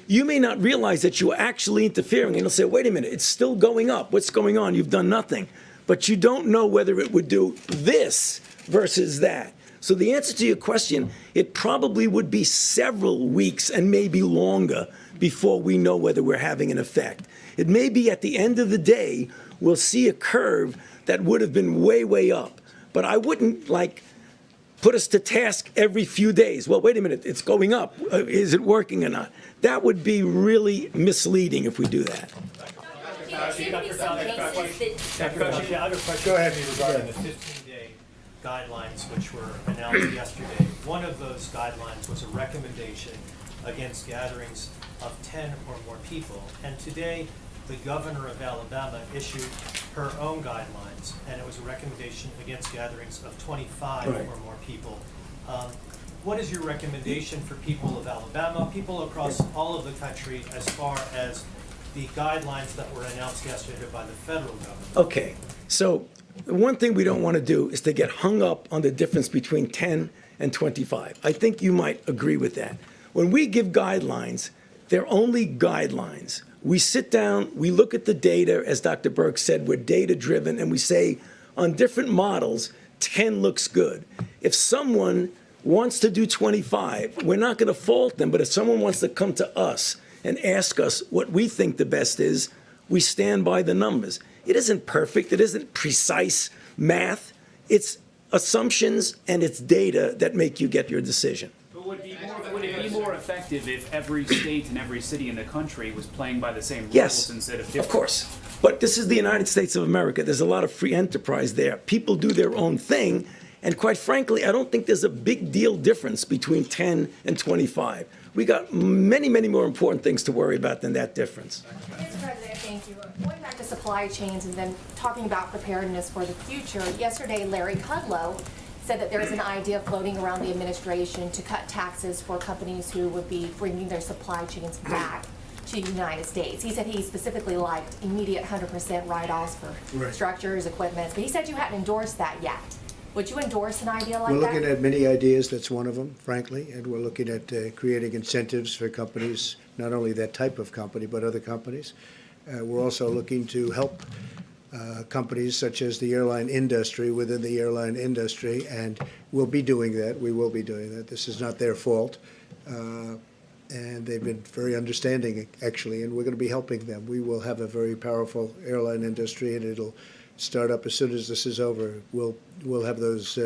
you may not realize that you're actually interfering, and you'll say, wait a minute, it's still going up. What's going on? You've done nothing. But you don't know whether it would do this versus that. So the answer to your question, it probably would be several weeks and maybe longer before we know whether we're having an effect. It may be at the end of the day, we'll see a curve that would have been way, way up. But I wouldn't put us to task every few days. Well, wait a minute, it's going up. Is it working or not? That would be really misleading if we do that. Dr. Fauci, I have a question. Go ahead. Regarding the 15-day guidelines which were announced yesterday. One of those guidelines was a recommendation against gatherings of 10 or more people. And today, the governor of Alabama issued her own guidelines, and it was a recommendation against gatherings of 25 or more people. what is your recommendation for people of Alabama, people across all of the country, as far as the guidelines that were announced yesterday by the federal government? Okay, so the one thing we don't want to do is to get hung up on the difference between 10 and 25. I think you might agree with that. When we give guidelines, they're only guidelines. We sit down, we look at the data, as Dr. Burke said, we're data-driven, and we say on different models, 10 looks good. If someone wants to do 25, we're not going to fault them, but if someone wants to come to us and ask us what we think the best is, we stand by the numbers. It isn't perfect, it isn't precise math, it's assumptions and it's data that make you get your decision. But would it be more effective if every state and every city in the country was playing by the same rules Yes, instead of different? of course. But this is the United States of America. There's a lot of free enterprise there. People do their own thing. And quite frankly, I don't think there's a big deal difference between 10 and 25. We got many, many more important things to worry about than that difference. Mr. President, thank you. Going back to supply chains and then talking about preparedness for the future, yesterday Larry Kudlow said that there's an idea floating around the administration to cut taxes for companies who would be bringing their supply chains back to the United States. He said he specifically liked immediate 100% write-offs for structures, equipment, but he said you hadn't endorsed that yet. Would you endorse an idea like that? We're looking at many ideas, that's one of them, frankly, and we're looking at creating incentives for companies, not only that type of company, but other companies. We're also looking to help companies such as the airline industry within the airline industry, and we'll be doing that. We will be doing that. This is not their fault. And they've been very understanding, actually, and we're going to be helping them. We will have a very powerful airline industry, and it'll start up as soon as this is over. We'll have those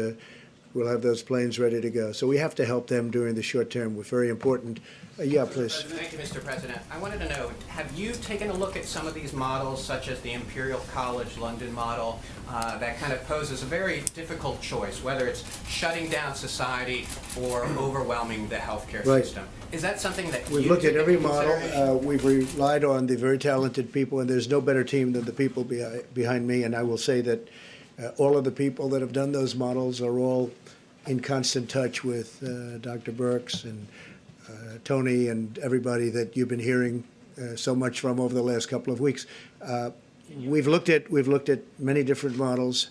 planes ready to go. So we have to help them during the short term. We're very important. Yeah, please. Thank you, Mr. President. I wanted to know, have you taken a look at some of these models, such as the Imperial College London model, that kind of poses a very difficult choice, whether it's shutting down society or overwhelming the healthcare Right. system? Is that something that We've you looked at take every into model. consideration? We've relied on the very talented people, and there's no better team than the people behind me. And I will say that all of the people that have done those models are all in constant touch with Dr. Birx and Tony and everybody that you've been hearing so much from over the last couple of weeks. We've looked at many different models,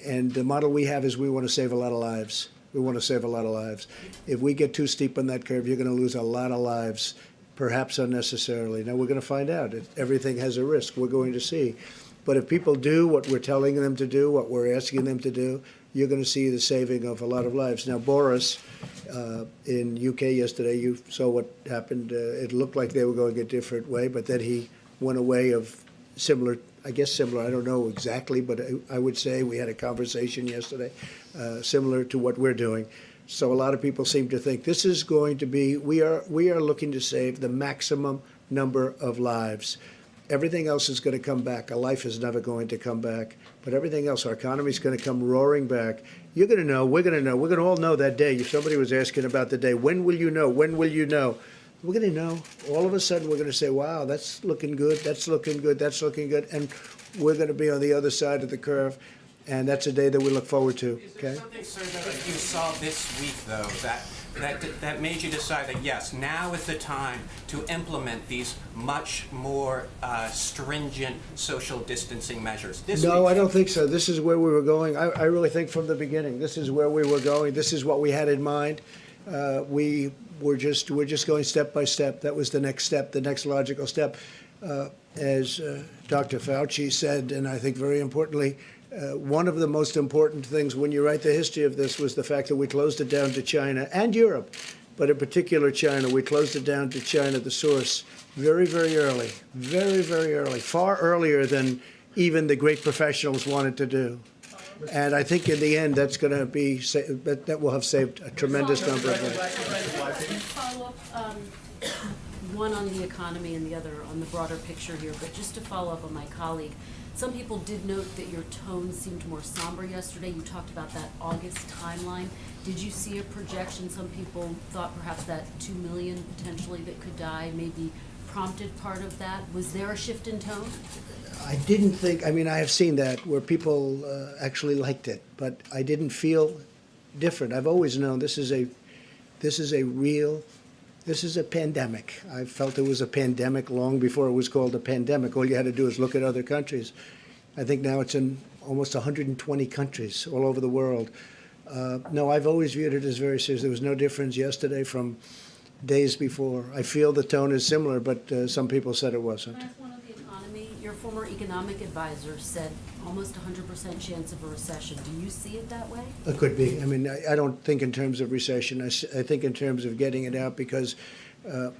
and the model we have is we want to save a lot of lives. We want to save a lot of lives. If we get too steep on that curve, you're going to lose a lot of lives, perhaps unnecessarily. Now, we're going to find out. Everything has a risk. We're going to see. But if people do what we're telling them to do, what we're asking them to do, you're going to see the saving of a lot of lives. Now, Boris, in UK yesterday, you saw what happened. It looked like they were going a different way, but then he went a way of similar, I don't know exactly, but I would say we had a conversation yesterday similar to what we're doing. So a lot of people seem to think this is going to be, we are looking to save the maximum number of lives. Everything else is going to come back. A life is never going to come back, but everything else, our economy is going to come roaring back. You're going to know, we're going to know, we're going to all know that day. If somebody was asking about the day, when will you know? When will you know? We're going to know. All of a sudden, we're going to say, wow, that's looking good, that's looking good, that's looking good. And we're going to be on the other side of the curve. And that's a day that we look forward to, okay? Something, sir, that you saw this week, though, that made you decide that, yes, now is the time to implement these much more stringent social distancing measures? No, I don't think so. This is where we were going. I really think from the beginning, this is where we were going. This is what we had in mind. We're just going step by step. That was the next step, the next logical step. As Dr. Fauci said, and I think very importantly, one of the most important things when you write the history of this was the fact that we closed it down to China and Europe, but in particular China. We closed it down to China, the source, very, very early, very, very early, far earlier than even the great professionals wanted to do. And I think in the end, that's going to be, that will have saved a tremendous number of lives. Follow up, one on the economy and the other on the broader picture here, but just to follow up on my colleague, some people did note that your tone seemed more somber yesterday. You talked about that August timeline. Did you see a projection? Some people thought perhaps that 2 million potentially that could die maybe prompted part of that. Was there a shift in tone? I didn't think, I mean, I have seen that where people actually liked it, but I didn't feel different. I've always known this is a This is a pandemic. I felt it was a pandemic long before it was called a pandemic. All you had to do is look at other countries. I think now it's in almost 120 countries all over the world. No, I've always viewed it as very serious. There was no difference yesterday from days before. I feel the tone is similar, but some people said it wasn't. Last one on the economy. Your former economic advisor said almost 100% chance of a recession. Do you see it that way? It could be. I mean, I don't think in terms of recession. I think in terms of getting it out, because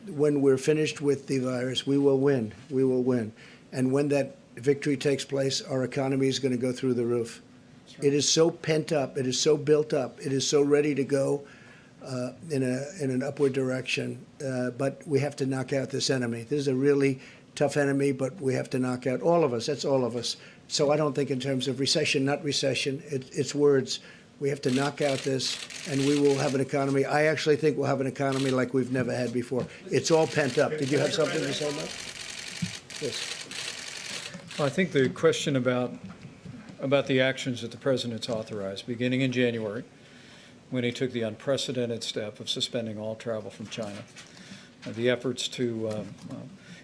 when we're finished with the virus, we will win. We will win. And when that victory takes place, our economy is going to go through the roof. It is so pent up. It is so built up. It is so ready to go in an upward direction. But we have to knock out this enemy. This is a really tough enemy, but we have to knock out all of us. That's all of us. So I don't think in terms of recession, not recession. It's words. We have to knock out this, and we will have an economy. I actually think we'll have an economy like we've never had before. It's all pent up. Did you have something to say, Mike? Yes. Well, I think the question about the actions that the President's authorized, beginning in January, when he took the unprecedented step of suspending all travel from China, the efforts to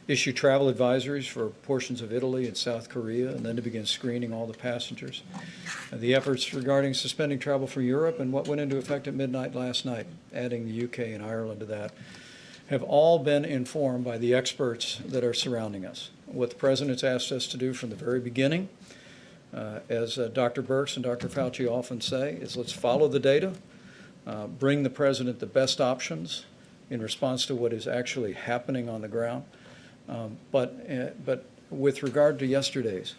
issue travel advisories for portions of Italy and South Korea, and then to begin screening all the passengers, the efforts regarding suspending travel from Europe and what went into effect at midnight last night, adding the UK and Ireland to that, have all been informed by the experts that are surrounding us. What the President's asked us to do from the very beginning, as Dr. Birx and Dr. Fauci often say, is let's follow the data, bring the President the best options in response to what is actually happening on the ground. But with regard to yesterday's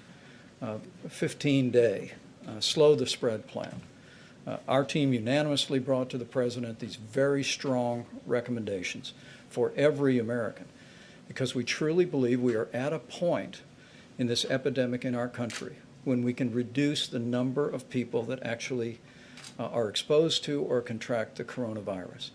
15-day slow the spread plan, our team unanimously brought to the President these very strong recommendations for every American, because we truly believe we are at a point in this epidemic in our country when we can reduce the number of people that actually are exposed to or contract the coronavirus.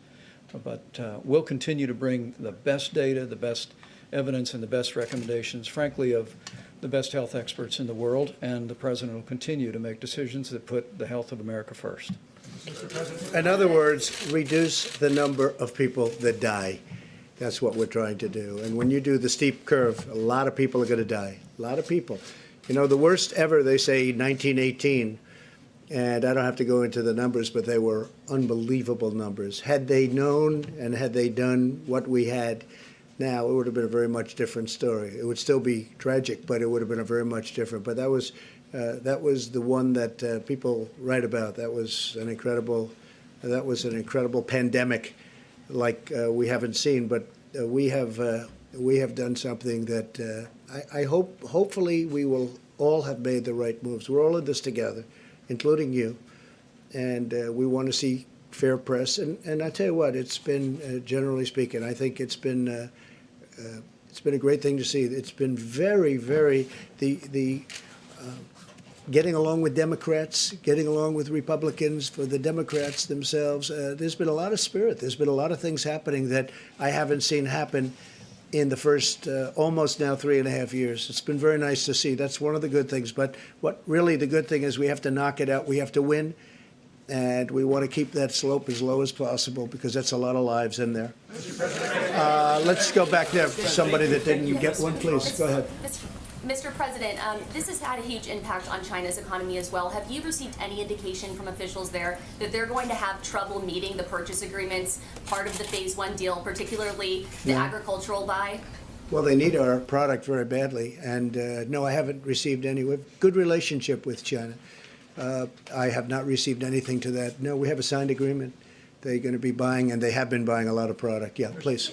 But we'll continue to bring the best data, the best evidence, and the best recommendations, frankly, of the best health experts in the world, and the President will continue to make decisions that put the health of America first. In other words, reduce the number of people that die. That's what we're trying to do. And when you do the steep curve, a lot of people are going to die. A lot of people. You know, the worst ever, they say 1918, and I don't have to go into the numbers, but they were unbelievable numbers. Had they known and had they done what we had now, it would have been a very much different story. It would still be tragic, but it would have been a very much different. But that was the one that people write about. That was an incredible pandemic, like we haven't seen. But we have done something that I hopefully we will all have made the right moves. We're all in this together, including you, and we want to see fair press. And I tell you what, it's been generally speaking, I think it's been a great thing to see. It's been very, very getting along with Democrats, getting along with Republicans, for the Democrats themselves. There's been a lot of spirit. There's been a lot of things happening that I haven't seen happen in the first almost now 3.5 years. It's been very nice to see. That's one of the good things. But what really the good thing is, we have to knock it out. We have to win. And we want to keep that slope as low as possible, because that's a lot of lives in there. Let's go back there. Somebody that didn't get one, please. Go ahead. Mr. President, this has had a huge impact on China's economy as well. Have you received any indication from officials there that they're going to have trouble meeting the purchase agreements, part of the Phase 1 deal, particularly the agricultural buy? Well, they need our product very badly. And no, I haven't received any. We have a good relationship with China. I have not received anything to that. No, we have a signed agreement. They're going to be buying, and they have been buying a lot of product. Yeah, please.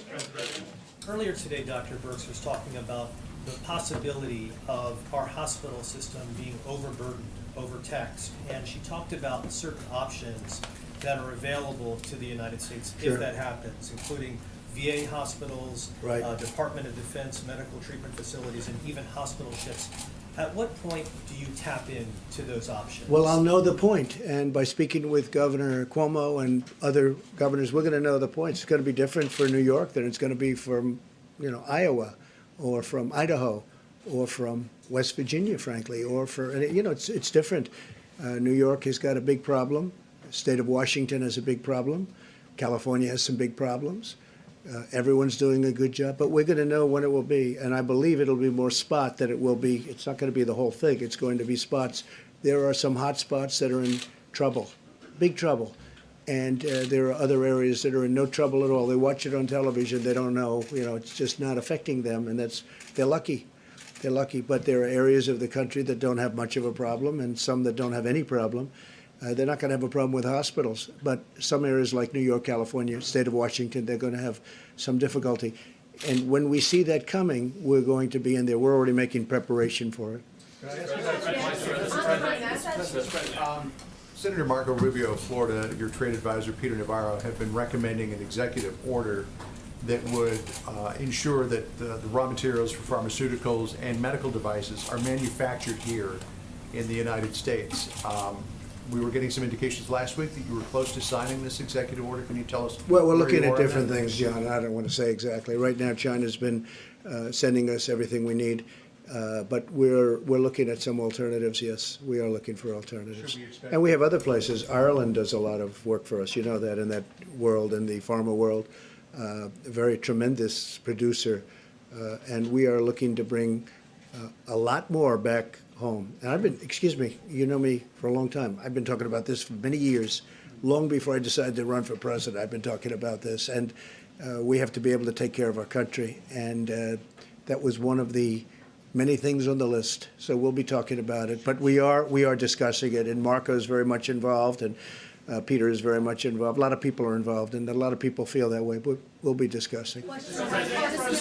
Earlier today, Dr. Birx was talking about the possibility of our hospital system being overburdened, overtaxed, and she talked about certain options that are available to the United States if that happens, including VA hospitals, Department of Defense medical treatment facilities, and even hospital ships. At what point do you tap into those options? Well, I'll know the point, and by speaking with Governor Cuomo and other governors, we're going to know the point. It's going to be different for New York than it's going to be from, Iowa, or from Idaho, or from West Virginia, frankly, or for it's different. New York has got a big problem. The state of Washington has a big problem. California has some big problems. Everyone's doing a good job, but we're going to know when it will be. And I believe it'll be more spot than it will be. It's not going to be the whole thing. It's going to be spots. There are some hot spots that are in trouble, big trouble. And there are other areas that are in no trouble at all. They watch it on television. They don't know. It's just not affecting them. And they're lucky. They're lucky. But there are areas of the country that don't have much of a problem and some that don't have any problem. They're not going to have a problem with hospitals, but some areas like New York, California, state of Washington, they're going to have some difficulty. And when we see that coming, we're going to be in there. We're already making preparation for it. Senator Marco Rubio of Florida, your trade advisor, Peter Navarro, have been recommending an executive order that would ensure that the raw materials for pharmaceuticals and medical devices are manufactured here in the United States. We were getting some indications last week that you were close to signing this executive order. Can you tell us? Well, we're where looking you at are on different that? things, John. I don't want to say exactly. Right now, China's been sending us everything we need, but we're looking at some alternatives. Yes, we are looking for alternatives, and we have other places. Ireland does a lot of work for us. You know that in that world, in the pharma world, a very tremendous producer, and we are looking to bring a lot more back home. And I've been, excuse me, you know me for a long time. I've been talking about this for many years, long before I decided to run for president. I've been talking about this, and we have to be able to take care of our country. And that was one of the many things on the list. So we'll be talking about it. But we are discussing it, and Marco is very much involved, and Peter is very much involved. A lot of people are involved, and a lot of people feel that way. But we'll be discussing.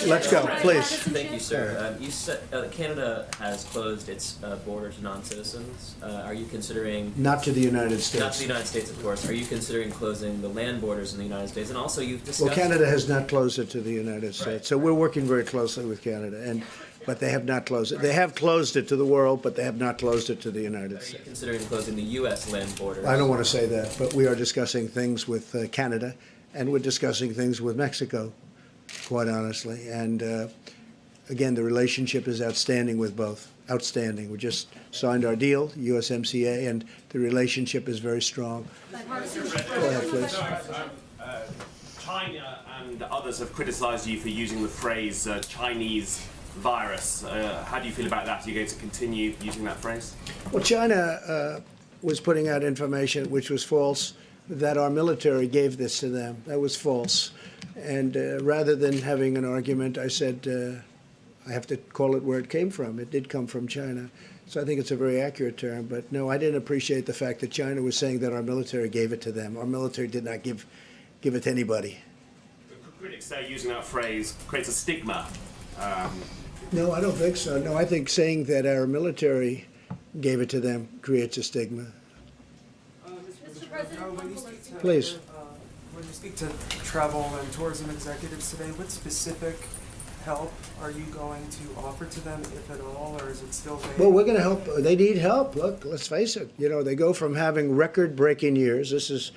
Let's go, please. Thank you, sir. You said Canada has closed its borders to non-citizens. Are you considering... Not to the United States. Not to the United States, of course. Are you considering closing the land borders in the United States? And also, you've discussed... Well, Canada has not closed it to the United States. Right. So we're working very closely with Canada, but they have not closed it. They have closed it to the world, but they have not closed it to the United States. Are you considering closing the U.S. land borders? I don't want to say that, but we are discussing things with Canada, and we're discussing things with Mexico, quite honestly. And again, the relationship is outstanding with both. Outstanding. We just signed our deal, USMCA, and the relationship is very strong. Go ahead, please. China and others have criticized you for using the phrase Chinese virus. How do you feel about that? Are you going to continue using that phrase? Well, China was putting out information which was false, that our military gave this to them. That was false. And rather than having an argument, I said, I have to call it where it came from. It did come from China. So I think it's a very accurate term. But no, I didn't appreciate the fact that China was saying that our military gave it to them. Our military did not give it to anybody. Critics say using that phrase creates a stigma. No, I don't think so. No, I think saying that our military gave it to them creates a stigma. Mr. President, Please. When you speak to travel and tourism executives today, what specific help are you going to offer to them, if at all, or is it still vague? Well, we're going to help. They need help. Look, let's face it. You know, they go from having record-breaking years. This is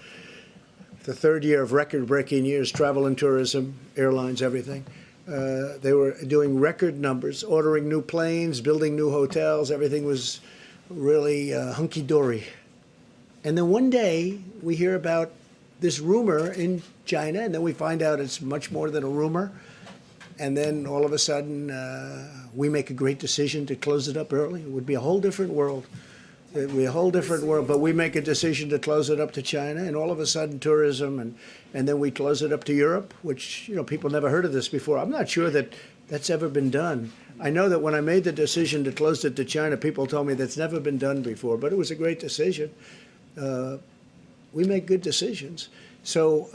the third year of record-breaking years, travel and tourism, airlines, everything. They were doing record numbers, ordering new planes, building new hotels. Everything was really hunky-dory. And then one day, we hear about this rumor in China, and then we find out it's much more than a rumor. And then all of a sudden, we make a great decision to close it up early. It would be a whole different world. It would be a whole different world. But we make a decision to close it up to China, and all of a sudden, tourism, and then we close it up to Europe, which, you know, people never heard of this before. I'm not sure that that's ever been done. I know that when I made the decision to close it to China, people told me that's never been done before, but it was a great decision. We make good decisions. So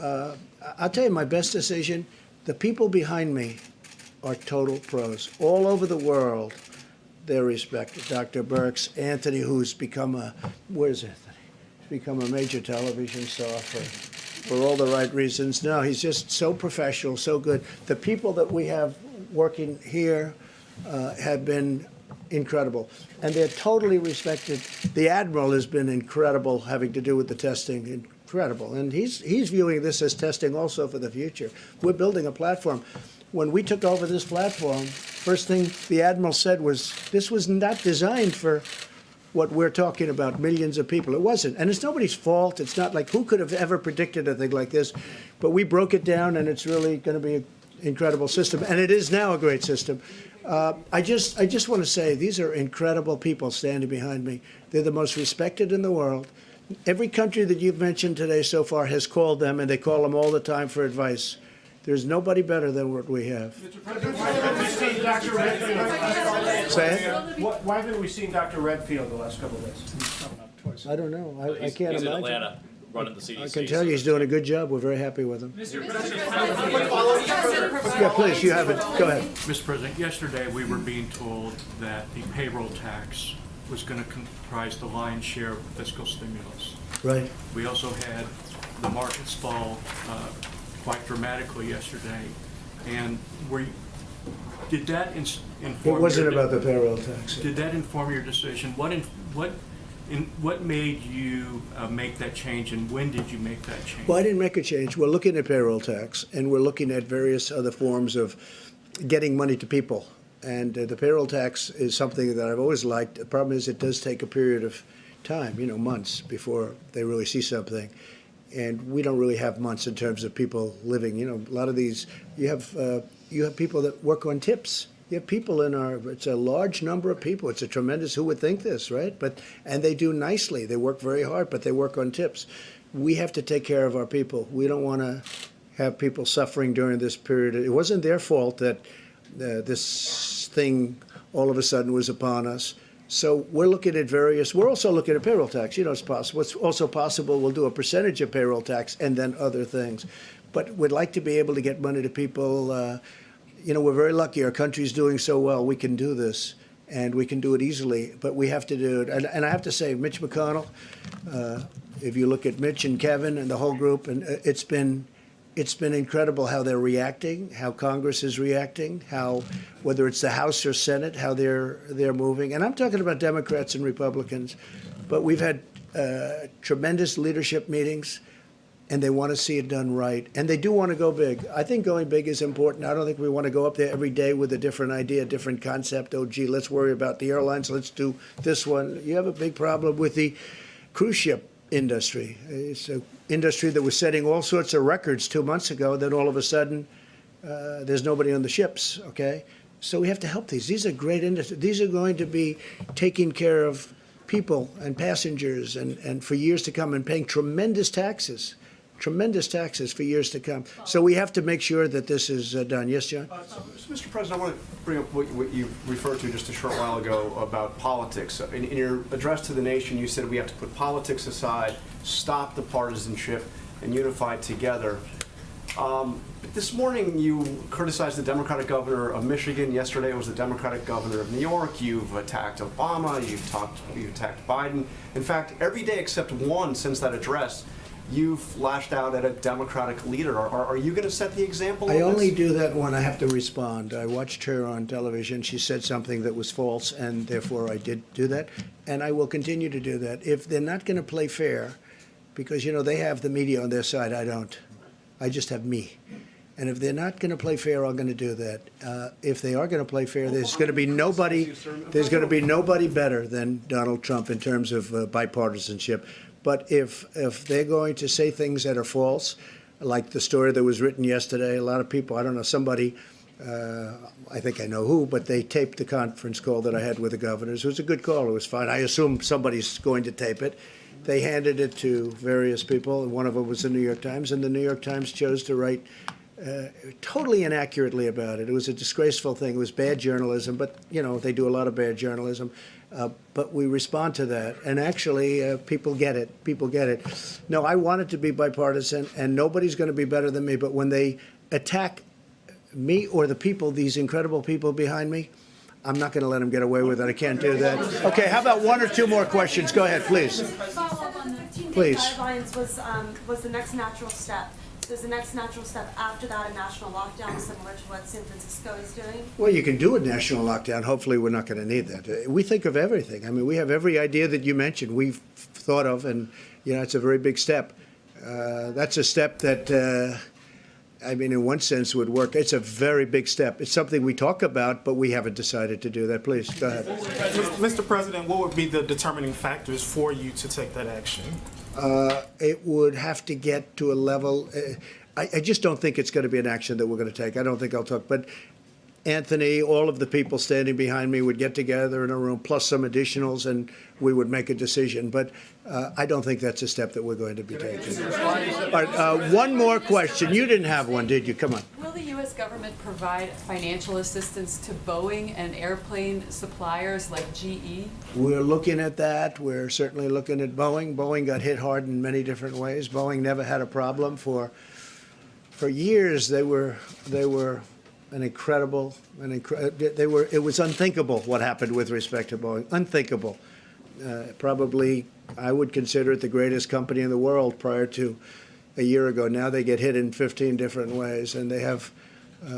I'll tell you my best decision. The people behind me are total pros. All over the world, they're respected. Dr. Birx, Anthony, who's become where's Anthony? He's become a major television star for all the right reasons. No, he's just so professional, so good. The people that we have working here have been incredible. And they're totally respected. The Admiral has been incredible having to do with the testing, incredible. And he's viewing this as testing also for the future. We're building a platform. When we took over this platform, first thing the Admiral said was, this was not designed for what we're talking about, millions of people. It wasn't. And it's nobody's fault. It's not like who could have ever predicted a thing like this. But we broke it down, and it's really going to be an incredible system. And it is now a great system. I just want to say these are incredible people standing behind me. They're the most respected in the world. Every country that you've mentioned today so far has called them, and they call them all the time for advice. There's nobody better than what we have. Say it? Why haven't we seen Dr. Redfield the last couple of days? I don't know. I can't he's imagine. in Atlanta running the CDC. I can tell you he's doing a good job. We're very happy with him. Yeah, please, you have it. Go ahead. Mr. President, yesterday we were being told that the payroll tax was going to comprise the lion's share of fiscal stimulus. Right. We also had the markets fall quite dramatically yesterday. And did that inform? It wasn't about the payroll tax. Did that inform your decision? What made you make that change, and when did you make that change? Well, I didn't make a change. We're looking at payroll tax, and we're looking at various other forms of getting money to people. And the payroll tax is something that I've always liked. The problem is it does take a period of time, months, before they really see something. And we don't really have months in terms of people living. A lot of these, you have people that work on tips. You have people it's a large number of people. It's a tremendous, who would think this, right? And they do nicely. They work very hard, but they work on tips. We have to take care of our people. We don't want to have people suffering during this period. It wasn't their fault that this thing all of a sudden was upon us. So we're looking at we're also looking at payroll tax. It's possible. It's also possible we'll do a percentage of payroll tax and then other things. But we'd like to be able to get money to people. We're very lucky. Our country's doing so well. We can do this, and we can do it easily. But we have to do it. And I have to say, Mitch McConnell, if you look at Mitch and Kevin and the whole group, and it's been incredible how they're reacting, how Congress is reacting, how whether it's the House or Senate, how they're moving. And I'm talking about Democrats and Republicans, but we've had tremendous leadership meetings, and they want to see it done right, and they do want to go big. I think going big is important. I don't think we want to go up there every day with a different idea, a different concept. Oh, gee, let's worry about the airlines. Let's do this one. You have a big problem with the cruise ship industry. It's an industry that was setting all sorts of records 2 months ago. Then all of a sudden, there's nobody on the ships, okay? So we have to help these. These are great industries. These are going to be taking care of people and passengers and for years to come and paying tremendous taxes for years to come. So we have to make sure that this is done. Yes, John? Mr. President, I want to bring up what you referred to just a short while ago about politics. In your address to the nation, you said we have to put politics aside, stop the partisanship, and unify together. But this morning, you criticized the Democratic governor of Michigan. Yesterday, it was the Democratic governor of New York. You've attacked Obama. You've attacked Biden. In fact, every day except one since that address, you've lashed out at a Democratic leader. Are you going to set the example? I only do that when I have to respond. I watched her on television. She said something that was false, and therefore I did do that. And I will continue to do that. If they're not going to play fair, because, they have the media on their side, I don't. I just have me. And if they're not going to play fair, I'm going to do that. If they are going to play fair, there's going to be nobody better than Donald Trump in terms of bipartisanship. But if they're going to say things that are false, like the story that was written yesterday, a lot of people, I don't know, somebody, I think I know who, but they taped the conference call that I had with the governors. It was a good call. It was fine. I assume somebody's going to tape it. They handed it to various people, and one of them was the New York Times, and the New York Times chose to write totally inaccurately about it. It was a disgraceful thing. It was bad journalism, but, they do a lot of bad journalism. But we respond to that, and actually, people get it. People get it. No, I want it to be bipartisan, and nobody's going to be better than me. But when they attack me or the people, these incredible people behind me, I'm not going to let them get away with it. I can't do that. Okay, how about one or two more questions? Go ahead, please. Follow-up on the 15-day Please. guidelines was the next natural step. So is the next natural step after that a national lockdown similar to what San Francisco is doing? Well, you can do a national lockdown. Hopefully, we're not going to need that. We think of everything. I mean, we have every idea that you mentioned we've thought of, and, it's a very big step. That's a step that I mean, in one sense, would work. It's a very big step. It's something we talk about, but we haven't decided to do that. Please, go ahead. Mr. President, what would be the determining factors for you to take that action? It would have to get to a level. I just don't think it's going to be an action that we're going to take. I don't think I'll talk. But Anthony, all of the people standing behind me would get together in a room, plus some additionals, and we would make a decision. But I don't think that's a step that we're going to be taking. All right, one more question. You didn't have one, did you? Come on. Will the U.S. government provide financial assistance to Boeing and airplane suppliers like GE? We're looking at that. We're certainly looking at Boeing. Boeing got hit hard in many different ways. Boeing never had a problem for years. They were an incredible, it was unthinkable what happened with respect to Boeing. Unthinkable. Probably, I would consider it the greatest company in the world prior to a year ago. Now they get hit in 15 different ways, and they have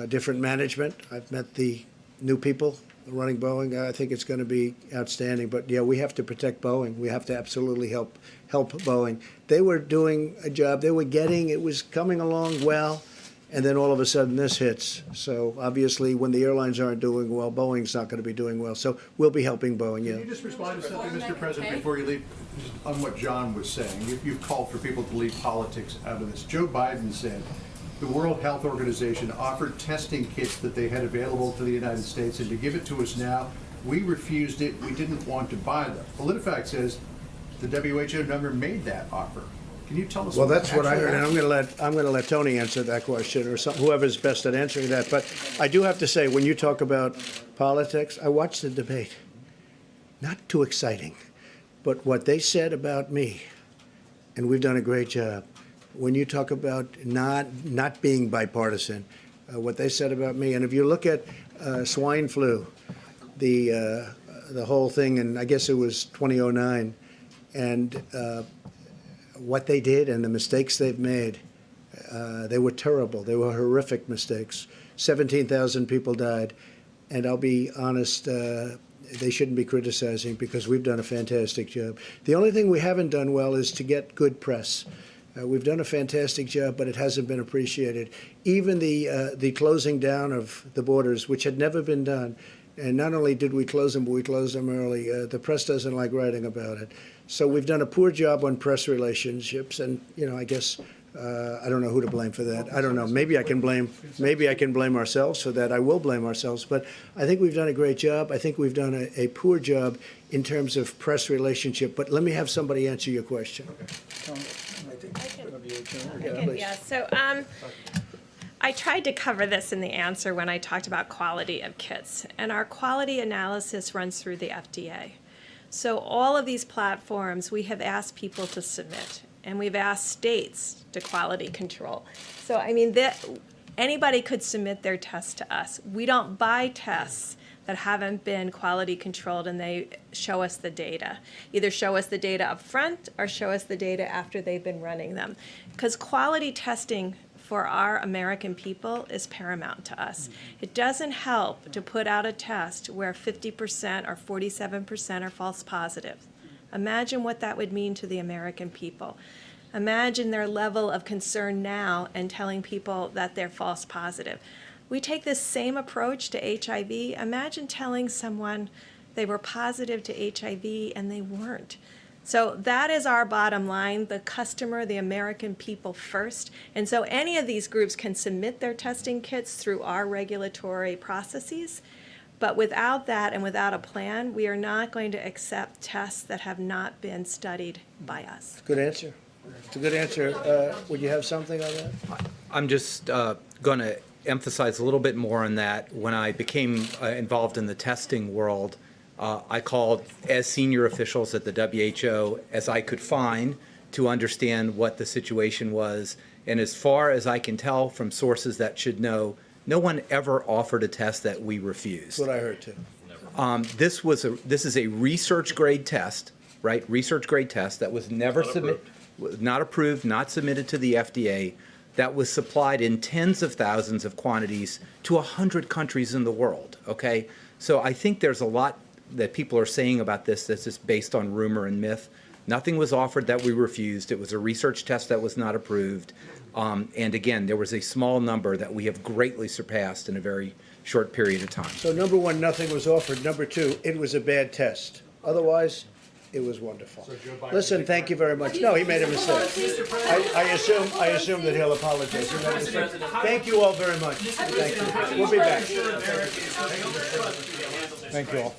different management. I've met the new people running Boeing. I think it's going to be outstanding. But yeah, we have to protect Boeing. We have to absolutely help Boeing. They were doing a job. They were getting, it was coming along well. And then all of a sudden this hits. So obviously when the airlines aren't doing well, Boeing's not going to be doing well. So we'll be helping Boeing, yeah. Can you just respond to something, Mr. President, before you leave, just on what John was saying? You've called for people to leave politics out of this. Joe Biden said the World Health Organization offered testing kits that they had available to the United States, and to give it to us now, we refused it. We didn't want to buy them. PolitiFact says the WHO never made that offer. Can you tell us? Well, that's what I heard, and I'm going to let Tony answer that question, or whoever's best at answering that. But I do have to say, when you talk about politics, I watched the debate. Not too exciting, but what they said about me, and we've done a great job. When you talk about not being bipartisan, what they said about me, and if you look at swine flu, the whole thing, and I guess it was 2009, and what they did and the mistakes they've made, they were terrible. They were horrific mistakes. 17,000 people died. And I'll be honest, they shouldn't be criticizing because we've done a fantastic job. The only thing we haven't done well is to get good press. We've done a fantastic job, but it hasn't been appreciated. Even the closing down of the borders, which had never been done, and not only did we close them, but we closed them early. The press doesn't like writing about it. So we've done a poor job on press relationships, and I guess I don't know who to blame for that. I don't know. Maybe I can blame ourselves for that. I will blame ourselves, but I think we've done a great job. I think we've done a poor job in terms of press relationship. But let me have somebody answer your question. Yeah. So I tried to cover this in the answer when I talked about quality of kits, and our quality analysis runs through the FDA. So all of these platforms, we have asked people to submit, and we've asked states to quality control. So I mean, anybody could submit their test to us. We don't buy tests that haven't been quality controlled, and they show us the data. Either show us the data up front or show us the data after they've been running them. Because quality testing for our American people is paramount to us. It doesn't help to put out a test where 50% or 47% are false positives. Imagine what that would mean to the American people. Imagine their level of concern now and telling people that they're false positive. We take this same approach to HIV. Imagine telling someone they were positive to HIV and they weren't. So that is our bottom line, the customer, the American people first. And so any of these groups can submit their testing kits through our regulatory processes. But without that and without a plan, we are not going to accept tests that have not been studied by us. Good answer. It's a good answer. Would you have something on that? I'm just going to emphasize a little bit more on that. When I became involved in the testing world, I called as senior officials at the WHO as I could find to understand what the situation was. And as far as I can tell from sources that should know, no one ever offered a test that we refused. That's what I heard too. This is a research grade test, right? Research grade test that was never submitted, not approved, not submitted to the FDA. That was supplied in tens of thousands of quantities to 100 countries in the world. Okay, so I think there's a lot that people are saying about this that's just based on rumor and myth. Nothing was offered that we refused. It was a research test that was not approved. And again, there was a small number that we have greatly surpassed in a very short period of time. So number one, nothing was offered. Number two, it was a bad test. Otherwise, it was wonderful. Listen, thank you very much. No, he made a mistake. I assume that he'll apologize. He made a mistake. Thank you all very much. Thank you. We'll be back. Thank you all.